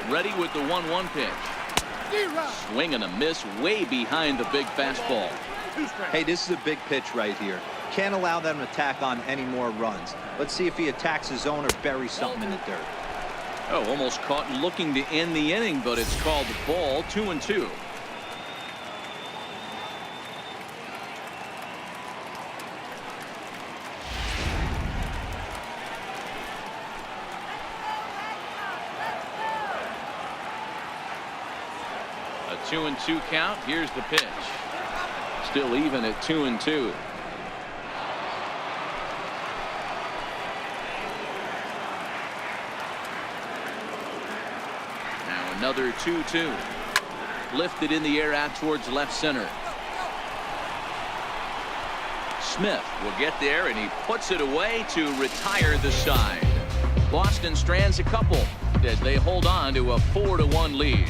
Ready with the 1-1 pitch. Swing and a miss way behind the big fastball. Hey, this is a big pitch right here. Can't allow them to tack on any more runs. Let's see if he attacks his zone or buries something in the dirt. Oh, almost caught looking to end the inning, but it's called the ball. 2-2. A 2-2 count. Here's the pitch. Still even at 2-2. Now another 2-2. Lifted in the air out towards left center. Smith will get there, and he puts it away to retire the side. Boston strands a couple as they hold on to a 4-1 lead.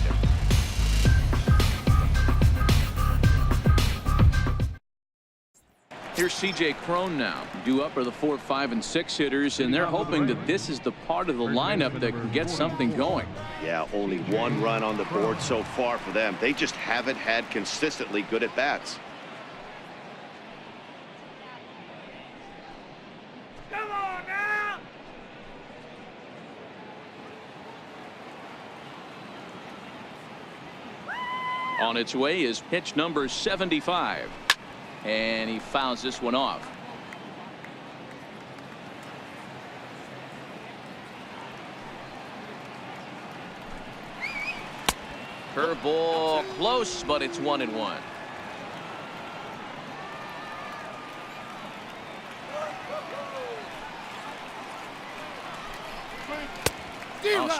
Here's C.J. Cron now. Due up are the 4, 5, and 6 hitters, and they're hoping that this is the part of the lineup that can get something going. Yeah, only 1 run on the board so far for them. They just haven't had consistently good at-bats. Come on now! On its way is pitch number 75. And he fouls this one off. Curveball close, but it's 1-1.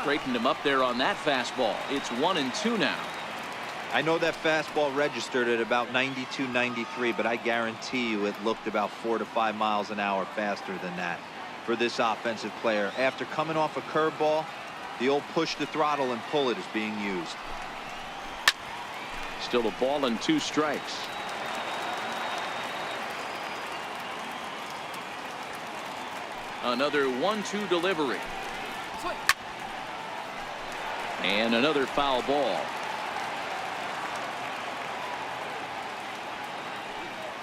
Straightened him up there on that fastball. It's 1-2 now. I know that fastball registered at about 92, 93, but I guarantee you it looked about 4 to 5 miles an hour faster than that for this offensive player. After coming off a curveball, the old push the throttle and pull it is being used. Still a ball and 2 strikes. Another 1-2 delivery. And another foul ball.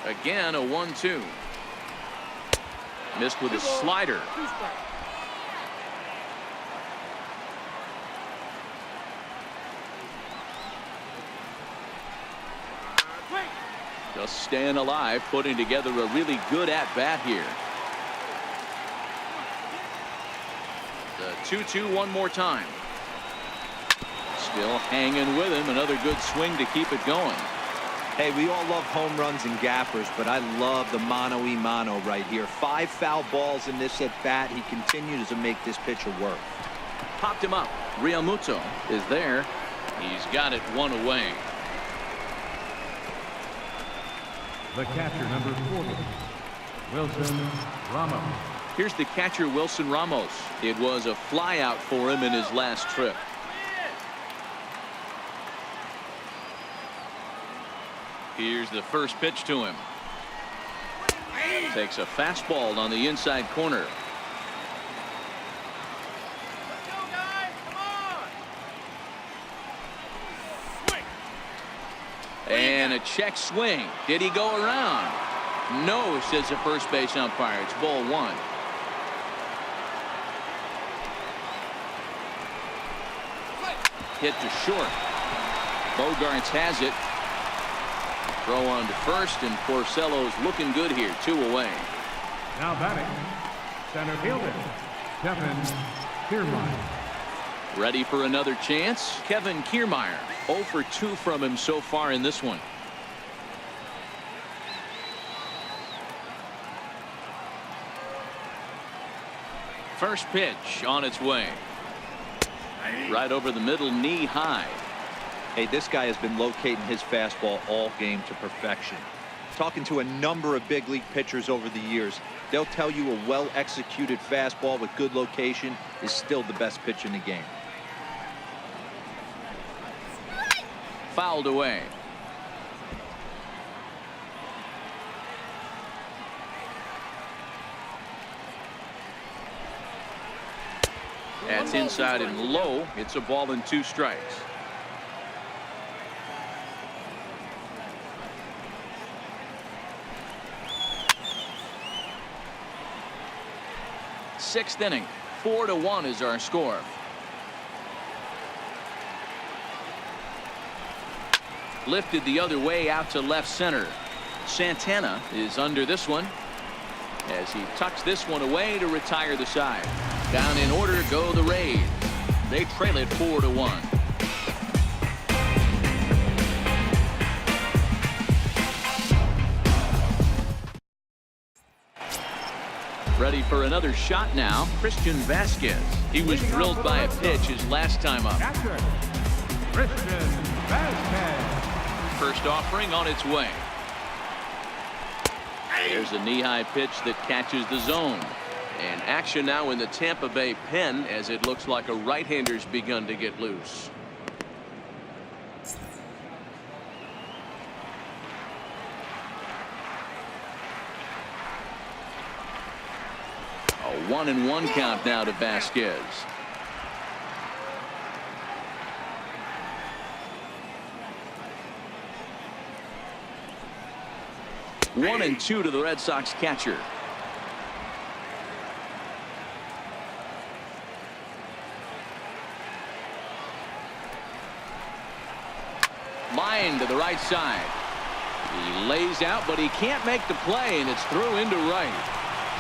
Again a 1-2. Missed with a slider. Just staying alive, putting together a really good at-bat here. The 2-2 one more time. Still hanging with him. Another good swing to keep it going. Hey, we all love home runs and gappers, but I love the mano-y-mano right here. 5 foul balls in this at-bat. He continues to make this pitcher work. Popped him up. Realmuto is there. He's got it 1 away. The catcher, number 40, Wilson Ramos. Here's the catcher, Wilson Ramos. It was a flyout for him in his last trip. Here's the first pitch to him. Takes a fastball on the inside corner. And a check swing. Did he go around? No, says the first base umpire. It's ball 1. Hit to short. Bogarts has it. Throw on to first, and Porcello's looking good here. 2 away. Now batting, center fielder, Kevin Kiermaier. Ready for another chance. Kevin Kiermaier. 0 for 2 from him so far in this one. First pitch on its way. Right over the middle, knee high. Hey, this guy has been locating his fastball all game to perfection. Talking to a number of big league pitchers over the years, they'll tell you a well-executed fastball with good location is still the best pitch in the game. Fouled away. That's inside and low. It's a ball and 2 strikes. Sixth inning. 4-1 is our score. Lifted the other way out to left center. Santana is under this one as he tucks this one away to retire the side. Down in order go the Rays. They trail it 4-1. Ready for another shot now. Christian Vasquez. He was drilled by a pitch his last time up. Catcher, Christian Vasquez. First offering on its way. There's a knee-high pitch that catches the zone. And action now in the Tampa Bay pen as it looks like a right-hander's begun to get loose. A 1-1 count now to Vasquez. One and 2 to the Red Sox catcher. Line to the right side. He lays out, but he can't make the play, and it's through into right.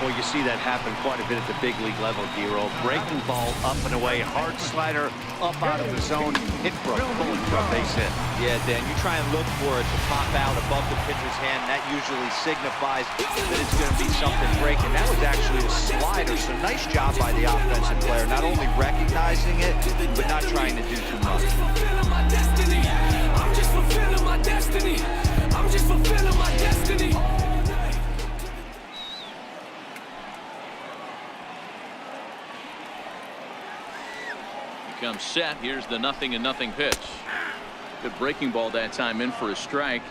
Well, you see that happen quite a bit at the big league level, Giro. Breaking ball up and away, hard slider up out of the zone, hit for a pull for a base hit. Yeah, Dan, you try and look for it to pop out above the pitcher's hand. That usually signifies that it's going to be something breaking. That was actually a slider, so nice job by the offensive player. Not only recognizing it, but not trying to do too much. I'm just fulfilling my destiny. I'm just fulfilling my destiny. Comes set. Here's the 0-0 pitch. Good breaking ball that time, in for a strike.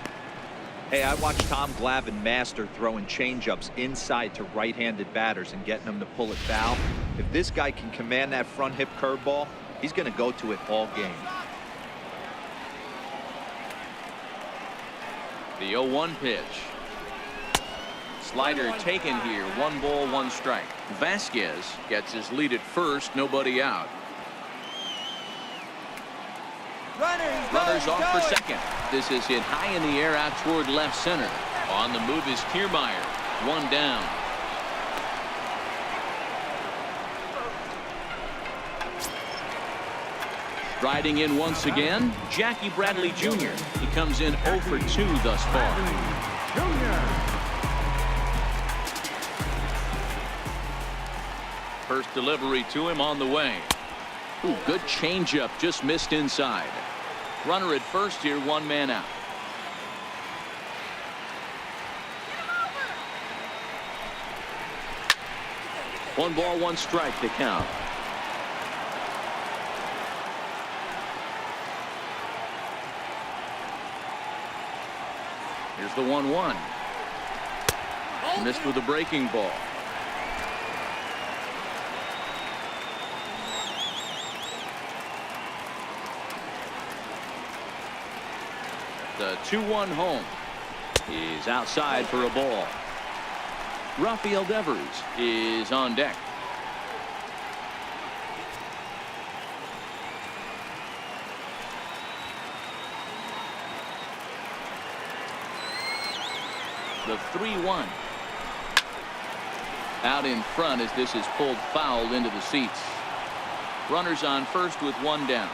Hey, I watched Tom Glavine master throwing changeups inside to right-handed batters and getting them to pull it foul. If this guy can command that front hip curveball, he's going to go to it all game. The 0-1 pitch. Slider taken here. 1 ball, 1 strike. Vasquez gets his lead at first. Nobody out. Runners off for second. This is hit high in the air out toward left center. On the move is Kiermaier. 1 down. Striding in once again, Jackie Bradley Jr. He comes in 0 for 2 thus far. First delivery to him on the way. Ooh, good changeup, just missed inside. Runner at first here, 1 man out. One ball, 1 strike to count. Here's the 1-1. Missed with a breaking ball. The 2-1 home. He's outside for a ball. Rafael Devers is on deck. The 3-1. Out in front as this is pulled foul into the seats. Runners on first with 1 down.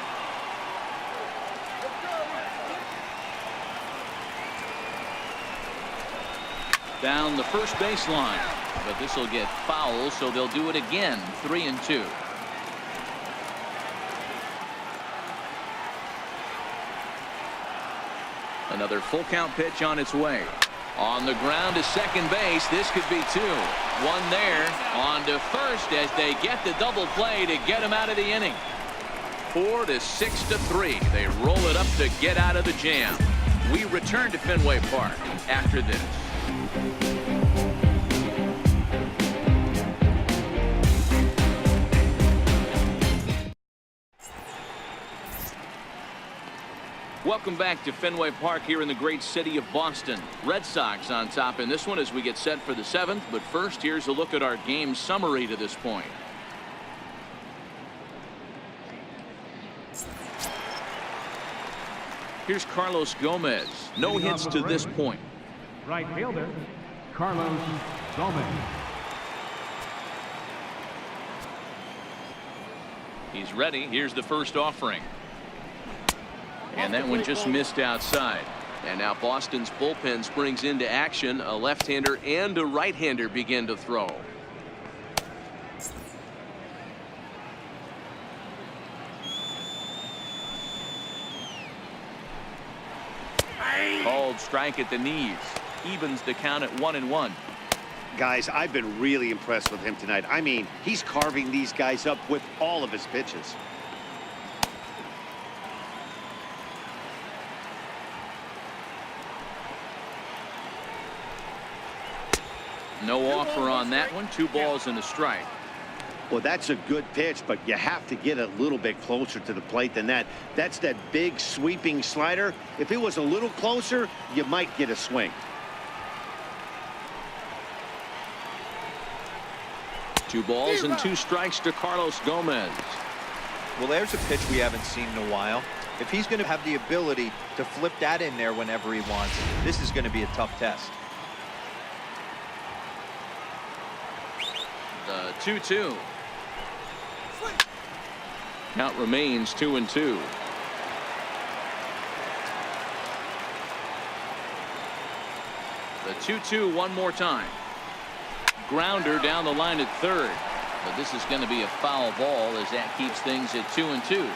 Down the first baseline, but this will get foul, so they'll do it again. 3-2. Another full count pitch on its way. On the ground to second base. This could be 2. 1 there. On to first as they get the double play to get him out of the inning. 4 to 6 to 3. They roll it up to get out of the jam. We return to Fenway Park after this. Welcome back to Fenway Park here in the great city of Boston. Red Sox on top in this one as we get set for the 7th. But first, here's a look at our game summary to this point. Here's Carlos Gomez. No hits to this point. Right fielder, Carlos Gomez. He's ready. Here's the first offering. And that one just missed outside. And now Boston's bullpen springs into action. A left-hander and a right-hander begin to throw. Called strike at the knees. Evens the count at 1-1. Guys, I've been really impressed with him tonight. I mean, he's carving these guys up with all of his pitches. No offer on that one. 2 balls and a strike. Well, that's a good pitch, but you have to get a little bit closer to the plate than that. That's that big sweeping slider. If it was a little closer, you might get a swing. 2 balls and 2 strikes to Carlos Gomez. Well, there's a pitch we haven't seen in a while. If he's going to have the ability to flip that in there whenever he wants, this is going to be a tough test. The 2-2. Count remains 2-2. The 2-2 one more time. Grounder down the line at third. But this is going to be a foul ball as that keeps things at 2-2.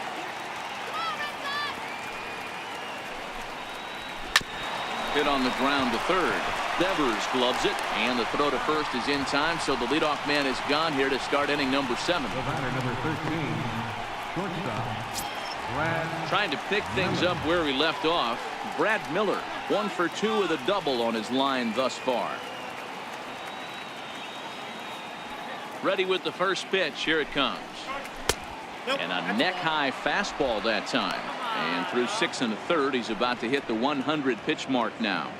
Hit on the ground to third. Devers gloves it, and the throw to first is in time, so the leadoff man is gone here to start inning number 7. The batter, number 13, shortstop, Brad. Trying to pick things up where he left off. Brad Miller, 1 for 2 with a double on his line thus far. Ready with the first pitch. Here it comes. And a neck-high fastball that time. And through 6 1/3, he's about to hit the 100 pitch mark now.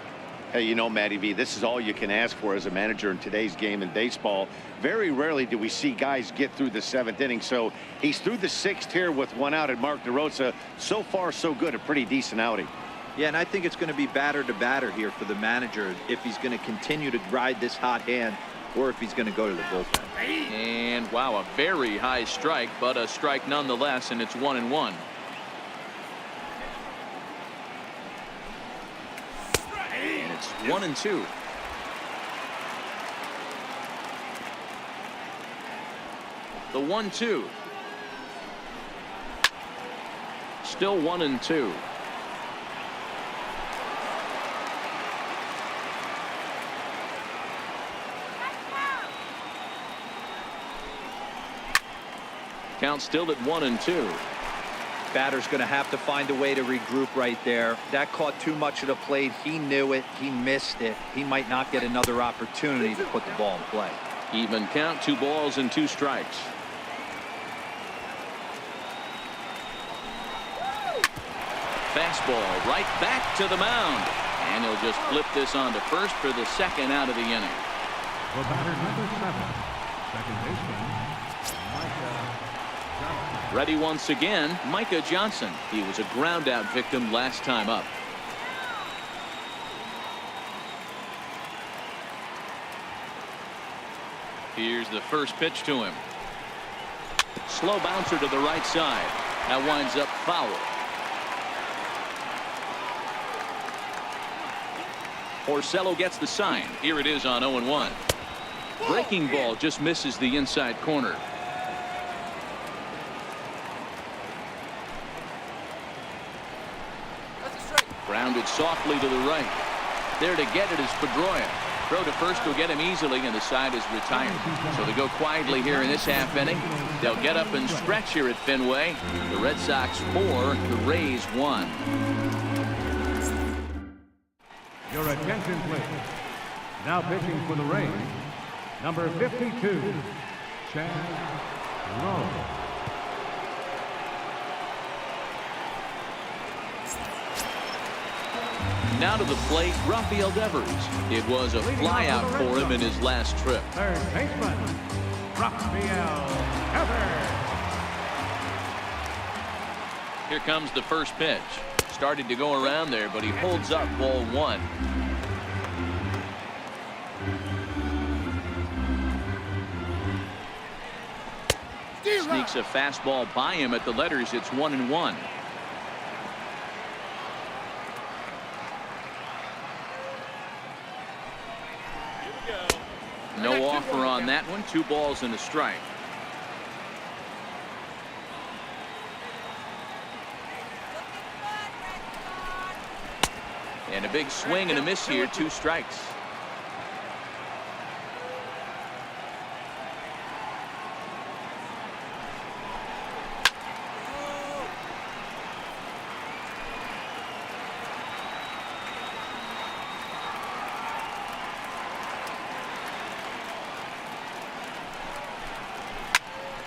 Hey, you know, Matty V, this is all you can ask for as a manager in today's game in baseball. Very rarely do we see guys get through the 7th inning. So he's through the 6th here with 1 out, and Mark DeRosa, so far so good, a pretty decent outing. Yeah, and I think it's going to be batter to batter here for the manager if he's going to continue to ride this hot hand or if he's going to go to the bullpen. And wow, a very high strike, but a strike nonetheless, and it's 1-1. And it's 1-2. The 1-2. Still 1-2. Count still at 1-2. Batter's going to have to find a way to regroup right there. That caught too much of the plate. He knew it. He missed it. He might not get another opportunity to put the ball in play. Even count, 2 balls and 2 strikes. Fastball right back to the mound. And he'll just flip this on to first for the 2nd out of the inning. The batter, number 7, second baseman, Ready once again, Micah Johnson. He was a ground out victim last time up. Here's the first pitch to him. Slow bouncer to the right side. That winds up foul. Porcello gets the sign. Here it is on 0-1. Breaking ball just misses the inside corner. Grounded softly to the right. There to get it is Pedroia. Throw to first will get him easily, and the side is retired. So they go quietly here in this half inning. They'll get up and stretch here at Fenway. The Red Sox 4, the Rays 1. Your attention, please. Now pitching for the Rays, number 52, Chad Lowe. Now to the plate, Rafael Devers. It was a flyout for him in his last trip. Third baseman, Rafael Devers. Here comes the first pitch. Started to go around there, but he holds up ball 1. Sneaks a fastball by him at the letters. It's 1-1. No offer on that one. 2 balls and a strike. And a big swing and a miss here. 2 strikes.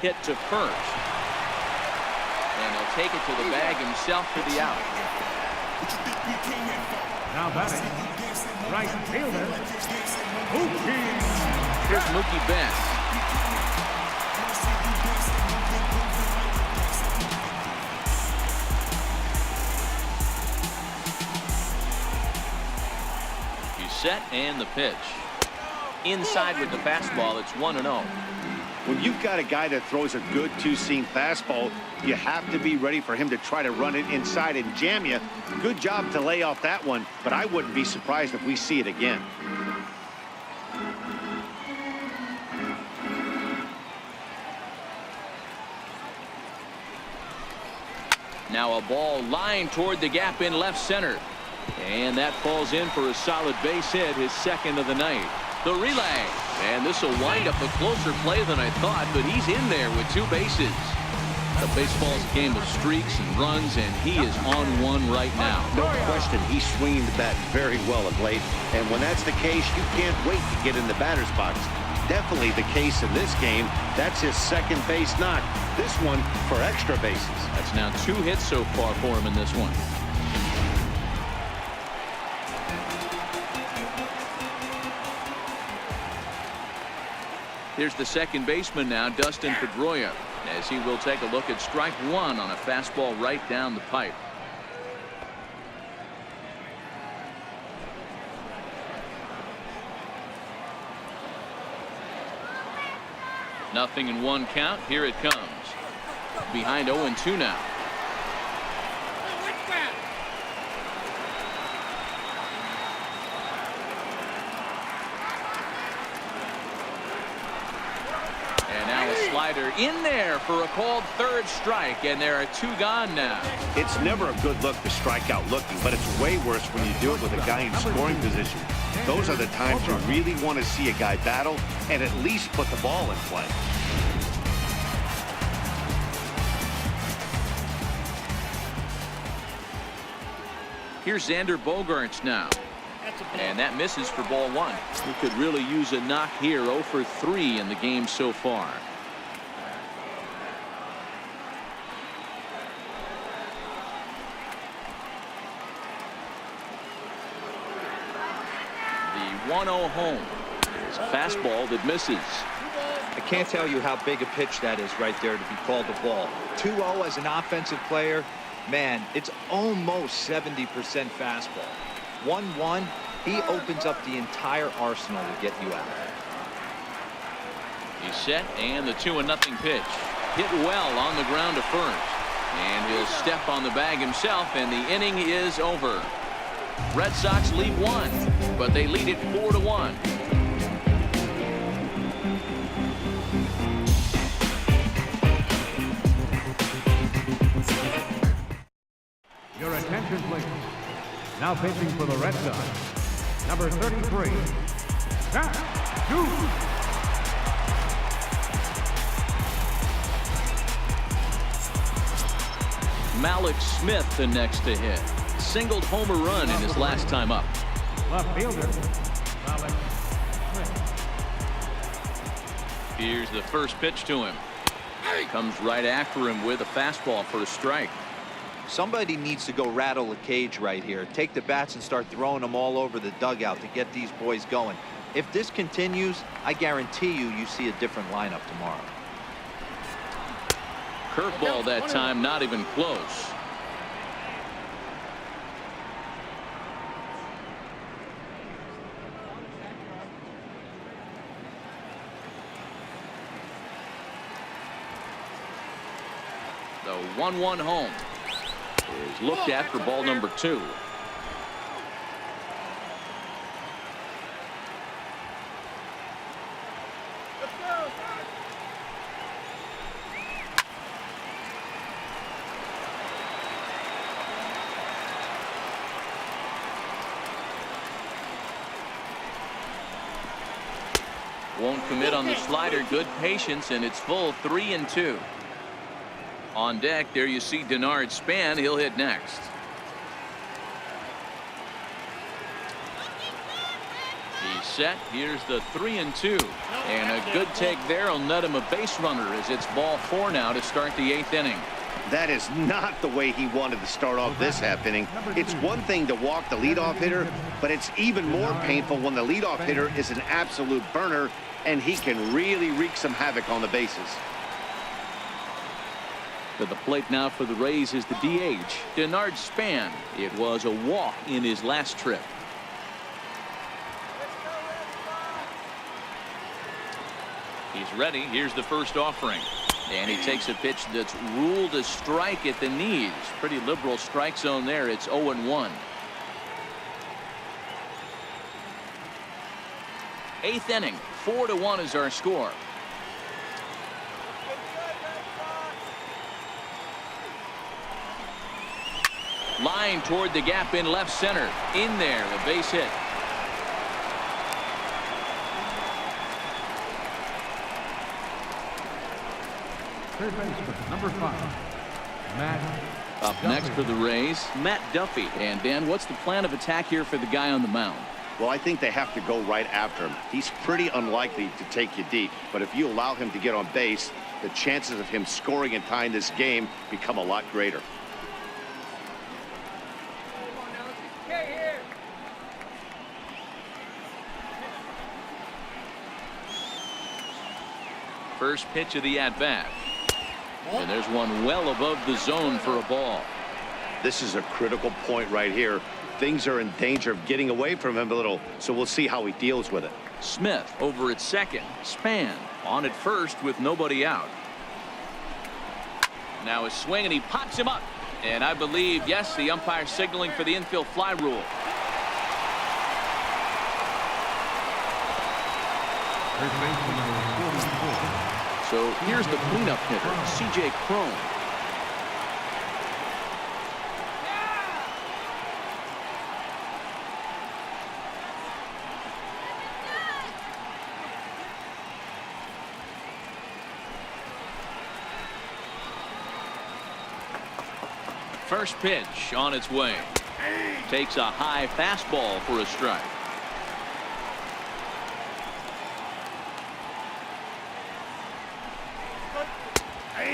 Hit to first. And he'll take it to the bag himself for the out. Now batting, right fielder, Mookie. Here's Mookie Betts. set and the pitch. Inside with the fastball. It's 1-0. When you've got a guy that throws a good two-seam fastball, you have to be ready for him to try to run it inside and jam you. Good job to lay off that one, but I wouldn't be surprised if we see it again. Now a ball lined toward the gap in left center. And that falls in for a solid base hit, his second of the night. The relay. And this will wind up a closer play than I thought, but he's in there with 2 bases. The baseball's a game of streaks and runs, and he is on one right now. No question, he's swinging the bat very well of late. And when that's the case, you can't wait to get in the batter's box. Definitely the case in this game. That's his second base knock. This one for extra bases. That's now 2 hits so far for him in this one. Here's the second baseman now, Dustin Pedroia, as he will take a look at strike 1 on a fastball right down the pipe. Nothing in 1 count. Here it comes. Behind 0-2 now. And now a slider in there for a called third strike, and there are 2 gone now. It's never a good look to strike out looking, but it's way worse when you do it with a guy in scoring position. Those are the times you really want to see a guy battle and at least put the ball in play. Here's Xander Bogaerts now. And that misses for ball 1. He could really use a knock here. 0 for 3 in the game so far. The 1-0 home. It's a fastball that misses. I can't tell you how big a pitch that is right there to be called a ball. 2-0 as an offensive player. Man, it's almost 70% fastball. 1-1, he opens up the entire arsenal to get you out. He's set, and the 2-0 pitch. Hit well on the ground to first. And he'll step on the bag himself, and the inning is over. Red Sox lead 1, but they lead it 4-1. Your attention, please. Now pitching for the Red Sox, number 33, Snell. Malik Smith the next to hit. Singled home a run in his last time up. Left fielder, Malik Smith. Here's the first pitch to him. Comes right after him with a fastball for a strike. Somebody needs to go rattle the cage right here. Take the bats and start throwing them all over the dugout to get these boys going. If this continues, I guarantee you see a different lineup tomorrow. Curveball that time, not even close. The 1-1 home is looked at for ball number 2. Won't commit on the slider. Good patience, and it's full 3-2. On deck, there you see Denard Span. He'll hit next. He's set. Here's the 3-2. And a good take there will net him a base runner as it's ball 4 now to start the 8th inning. That is not the way he wanted to start off this half inning. It's one thing to walk the leadoff hitter, but it's even more painful when the leadoff hitter is an absolute burner and he can really wreak some havoc on the bases. To the plate now for the Rays is the DH, Denard Span. It was a walk in his last trip. He's ready. Here's the first offering. And he takes a pitch that's ruled a strike at the knees. Pretty liberal strike zone there. It's 0-1. Eighth inning. 4-1 is our score. Line toward the gap in left center. In there, a base hit. Third baseman, number 5, Matt. Up next for the Rays, Matt Duffy. And Dan, what's the plan of attack here for the guy on the mound? Well, I think they have to go right after him. He's pretty unlikely to take you deep, but if you allow him to get on base, the chances of him scoring and tying this game become a lot greater. First pitch of the at-bat. And there's one well above the zone for a ball. This is a critical point right here. Things are in danger of getting away from him a little, so we'll see how he deals with it. Smith over at second. Span on at first with nobody out. Now a swing, and he pops him up. And I believe, yes, the umpire signaling for the infield fly rule. Third baseman, number 44. So here's the cleanup hitter, C.J. Cron. First pitch on its way. Takes a high fastball for a strike.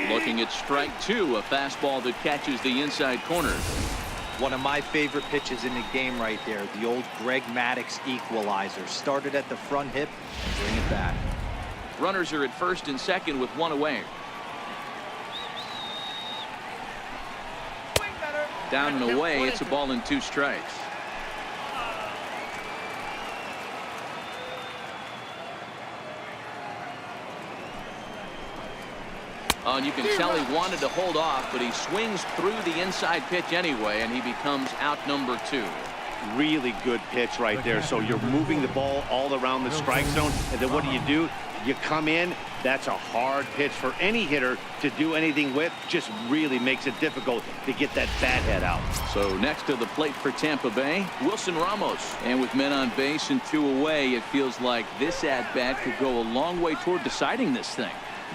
Looking at strike two, a fastball that catches the inside corner. One of my favorite pitches in the game right there. The old Greg Maddux equalizer. Started at the front hip and bring it back. Runners are at first and second with one away. Down and away, it's a ball and 2 strikes. Oh, and you can tell he wanted to hold off, but he swings through the inside pitch anyway, and he becomes out number 2. Really good pitch right there. So you're moving the ball all around the strike zone, and then what do? You come in. That's a hard pitch for any hitter to do anything with. Just really makes it difficult to get that bat head out. So next to the plate for Tampa Bay, Wilson Ramos. And with men on base and 2 away, it feels like this at-bat could go a long way toward deciding this thing.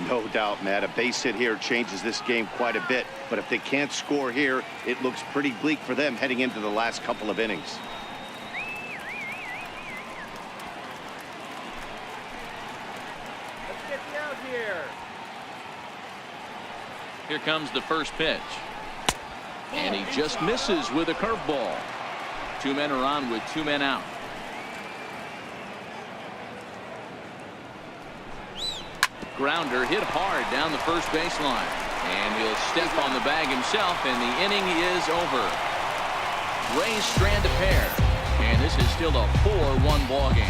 No doubt, Matt. A base hit here changes this game quite a bit. But if they can't score here, it looks pretty bleak for them heading into the last couple of innings. Let's get you out here. Here comes the first pitch. And he just misses with a curveball. 2 men are on with 2 men out. Grounder hit hard down the first baseline. And he'll step on the bag himself, and the inning is over. Rays strand a pair. And this is still a 4-1 ball game.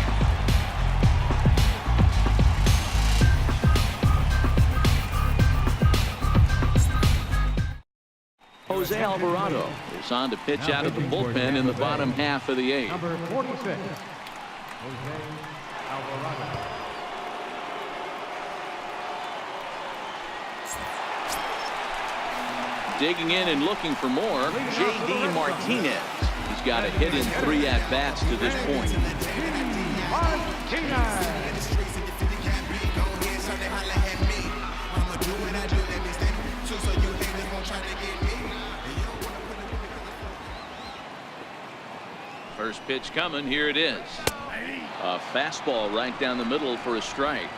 Jose Alvarado is on to pitch out of the bullpen in the bottom half of the 8th. Number 46, Jose Alvarado. Digging in and looking for more, J.D. Martinez. He's got a hit in 3 at-bats to this point. Martinez. First pitch coming. Here it is. A fastball right down the middle for a strike.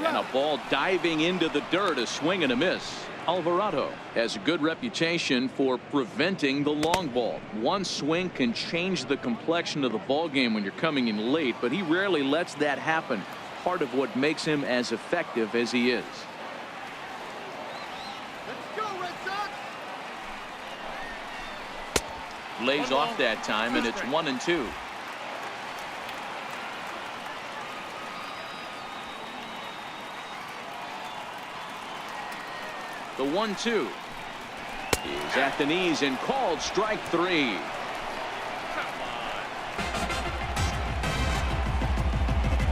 And a ball diving into the dirt, a swing and a miss. Alvarado has a good reputation for preventing the long ball. One swing can change the complexion of the ball game when you're coming in late, but he rarely lets that happen. Part of what makes him as effective as he is. Let's go, Red Sox! Lays off that time, and it's 1-2. The 1-2 is at the knees and called strike 3.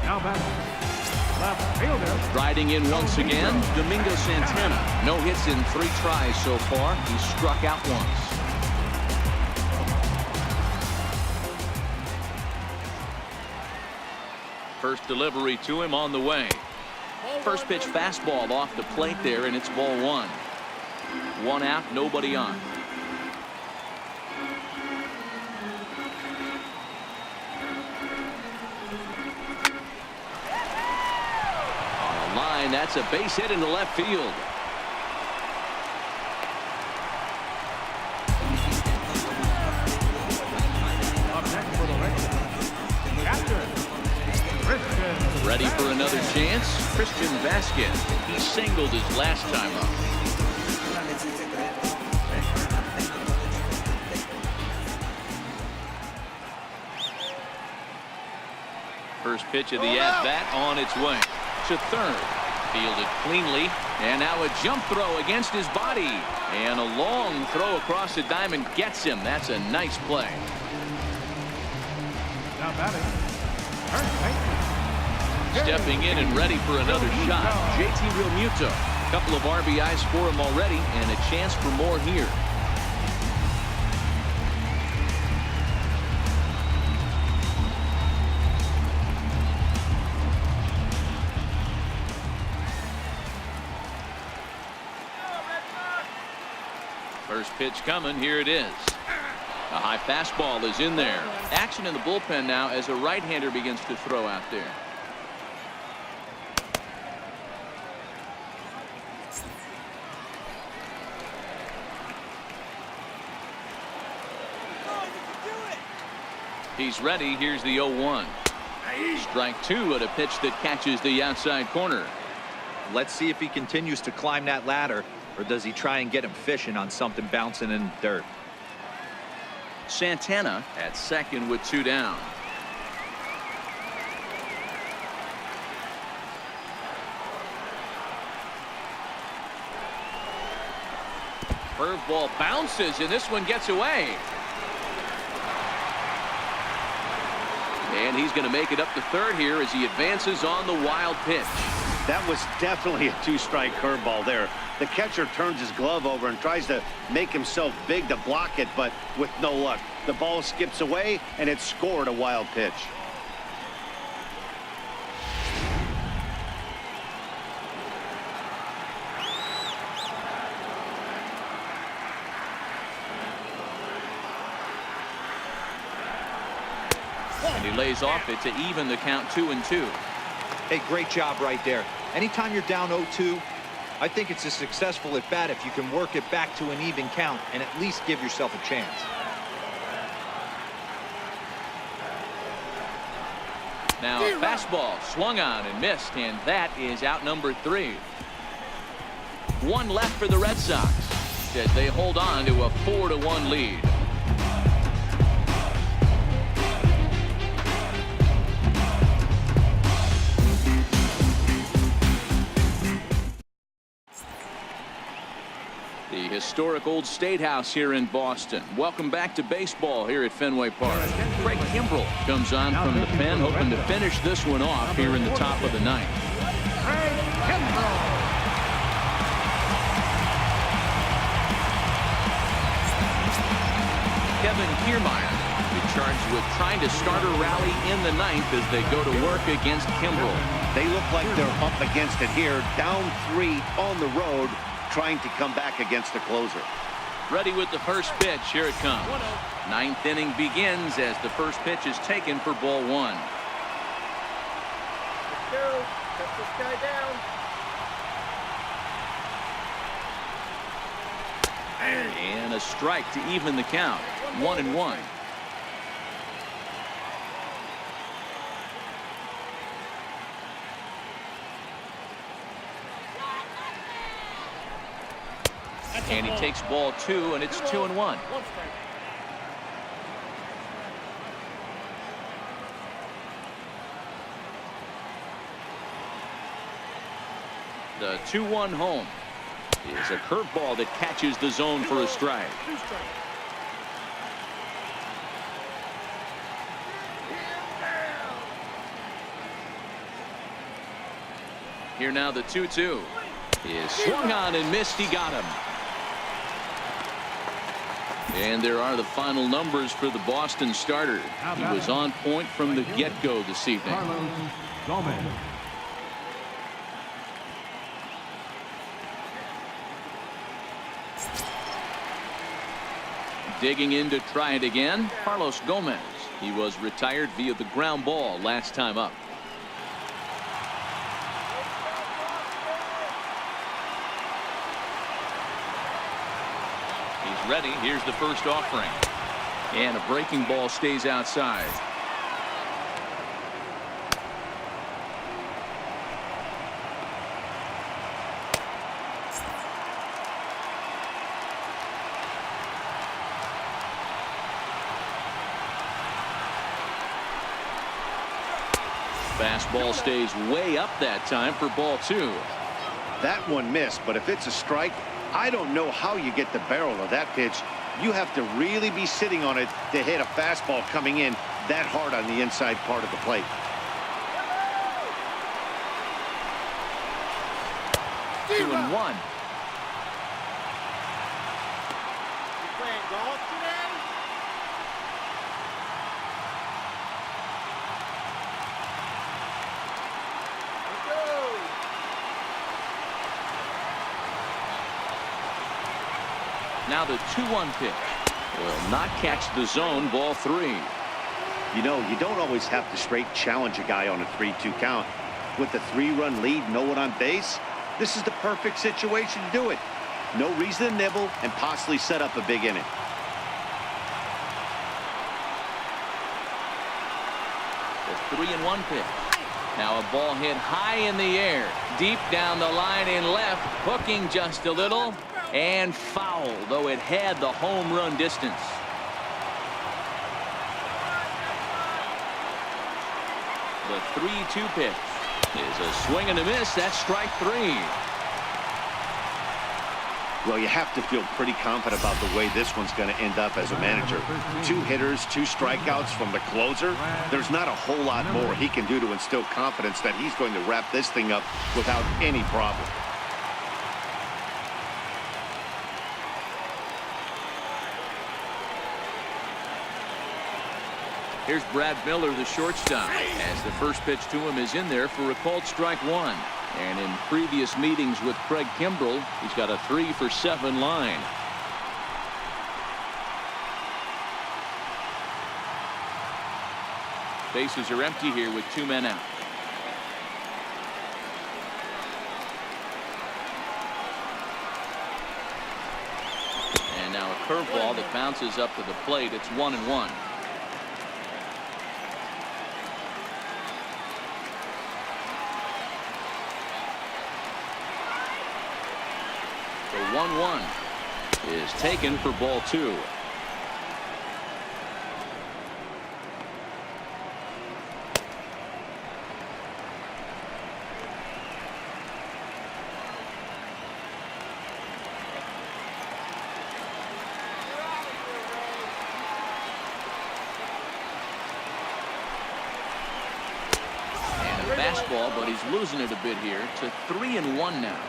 Now batting, left fielder. Riding in once again, Domingo Santana. No hits in 3 tries so far. He struck out once. First delivery to him on the way. First pitch fastball off the plate there, and it's ball 1. 1 out, nobody on. On the line, that's a base hit into left field. Up next for the Red Sox, captain, Christian. Ready for another chance. Christian Vasquez. He singled his last time up. First pitch of the at-bat on its way to third. Fielded cleanly, and now a jump throw against his body, and a long throw across the diamond gets him. That's a nice play. Now batting, first baseman. Stepping in and ready for another shot, JT Realmuto. A couple of RBIs for him already, and a chance for more here. First pitch coming. Here it is. A high fastball is in there. Action in the bullpen now as a right-hander begins to throw out there. He's ready. Here's the 0-1. Strike 2 at a pitch that catches the outside corner. Let's see if he continues to climb that ladder, or does he try and get him fishing on something bouncing in the dirt. Santana at second with 2 down. Curveball bounces, and this one gets away. And he's going to make it up to third here as he advances on the wild pitch. That was definitely a 2-strike curveball there. The catcher turns his glove over and tries to make himself big to block it, but with no luck. The ball skips away, and it scored a wild pitch. And he lays off it to even the count 2-2. Hey, great job right there. Anytime you're down 0-2, I think it's a successful at bat if you can work it back to an even count and at least give yourself a chance. Now a fastball swung on and missed, and that is out number 3. 1 left for the Red Sox as they hold on to a 4-1 lead. The historic old State House here in Boston. Welcome back to baseball here at Fenway Park. Craig Kimbrell comes on from the pen, hoping to finish this one off here in the top of the 9th. Craig Kimbrell. Kevin Kiermaier is charged with trying to start a rally in the 9th as they go to work against Kimbrell. They look like they're up against it here, down 3 on the road, trying to come back against the closer. Ready with the first pitch. Here it comes. 9th inning begins as the first pitch is taken for ball 1. Let's go. Cut this guy down. And a strike to even the count. 1-1. And he takes ball 2, and it's 2-1. The 2-1 home is a curveball that catches the zone for a strike. Here now the 2-2 is swung on and missed. He got him. And there are the final numbers for the Boston starter. He was on point from the get-go this evening. Digging in to try it again, Carlos Gomez. He was retired via the ground ball last time up. He's ready. Here's the first offering. And a breaking ball stays outside. Fastball stays way up that time for ball 2. That one missed, but if it's a strike, I don't know how you get the barrel of that pitch. You have to really be sitting on it to hit a fastball coming in that hard on the inside part of the plate. Two and one. You playing golf today? Let's go. Now the 2-1 pitch will not catch the zone. Ball 3. You know, you don't always have to straight challenge a guy on a 3-2 count. With the 3-run lead, no one on base, this is the perfect situation to do it. No reason to nibble and possibly set up a big inning. The 3-1 pitch. Now a ball hit high in the air, deep down the line in left, hooking just a little, and foul, though it had the home run distance. The 3-2 pitch is a swing and a miss. That's strike 3. Well, you have to feel pretty confident about the way this one's going to end up as a manager. 2 hitters, 2 strikeouts from the closer. There's not a whole lot more he can do to instill confidence that he's going to wrap this thing up without any problem. Here's Brad Miller, the shortstop, as the first pitch to him is in there for a called strike 1. And in previous meetings with Craig Kimbrell, he's got a 3-for-7 line. Bases are empty here with 2 men out. And now a curveball that bounces up to the plate. It's 1-1. The 1-1 is taken for ball 2. And a fastball, but he's losing it a bit here to 3-1 now.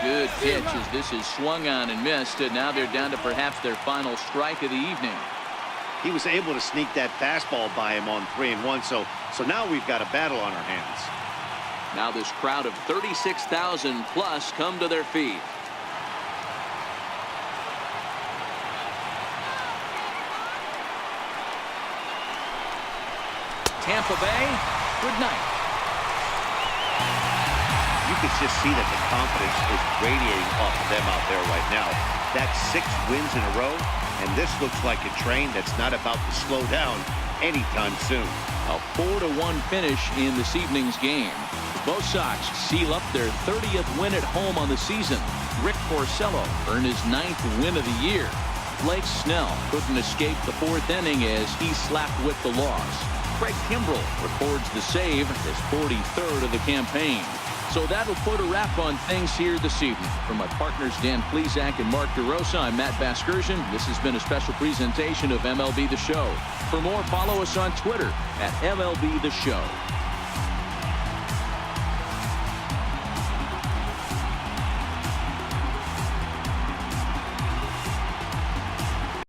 Good pitch as this is swung on and missed, and now they're down to perhaps their final strike of the evening. He was able to sneak that fastball by him on 3-1, so now we've got a battle on our hands. Now this crowd of 36,000 plus come to their feet. Tampa Bay, good night. You can just see that the confidence is radiating off of them out there right now. That's 6 wins in a row, and this looks like a train that's not about to slow down anytime soon. A 4-1 finish in this evening's game. The Bo Sox seal up their 30th win at home on the season. Rick Porcello earned his 9th win of the year. Blake Snell couldn't escape the 4th inning as he slapped with the loss. Craig Kimbrell records the save, his 43rd of the campaign. So that'll put a wrap on things here this evening. From my partners Dan Plesac and Mark DeRosa, I'm Matt Vasgersian. This has been a special presentation of MLB The Show. For more, follow us on Twitter at MLB The Show.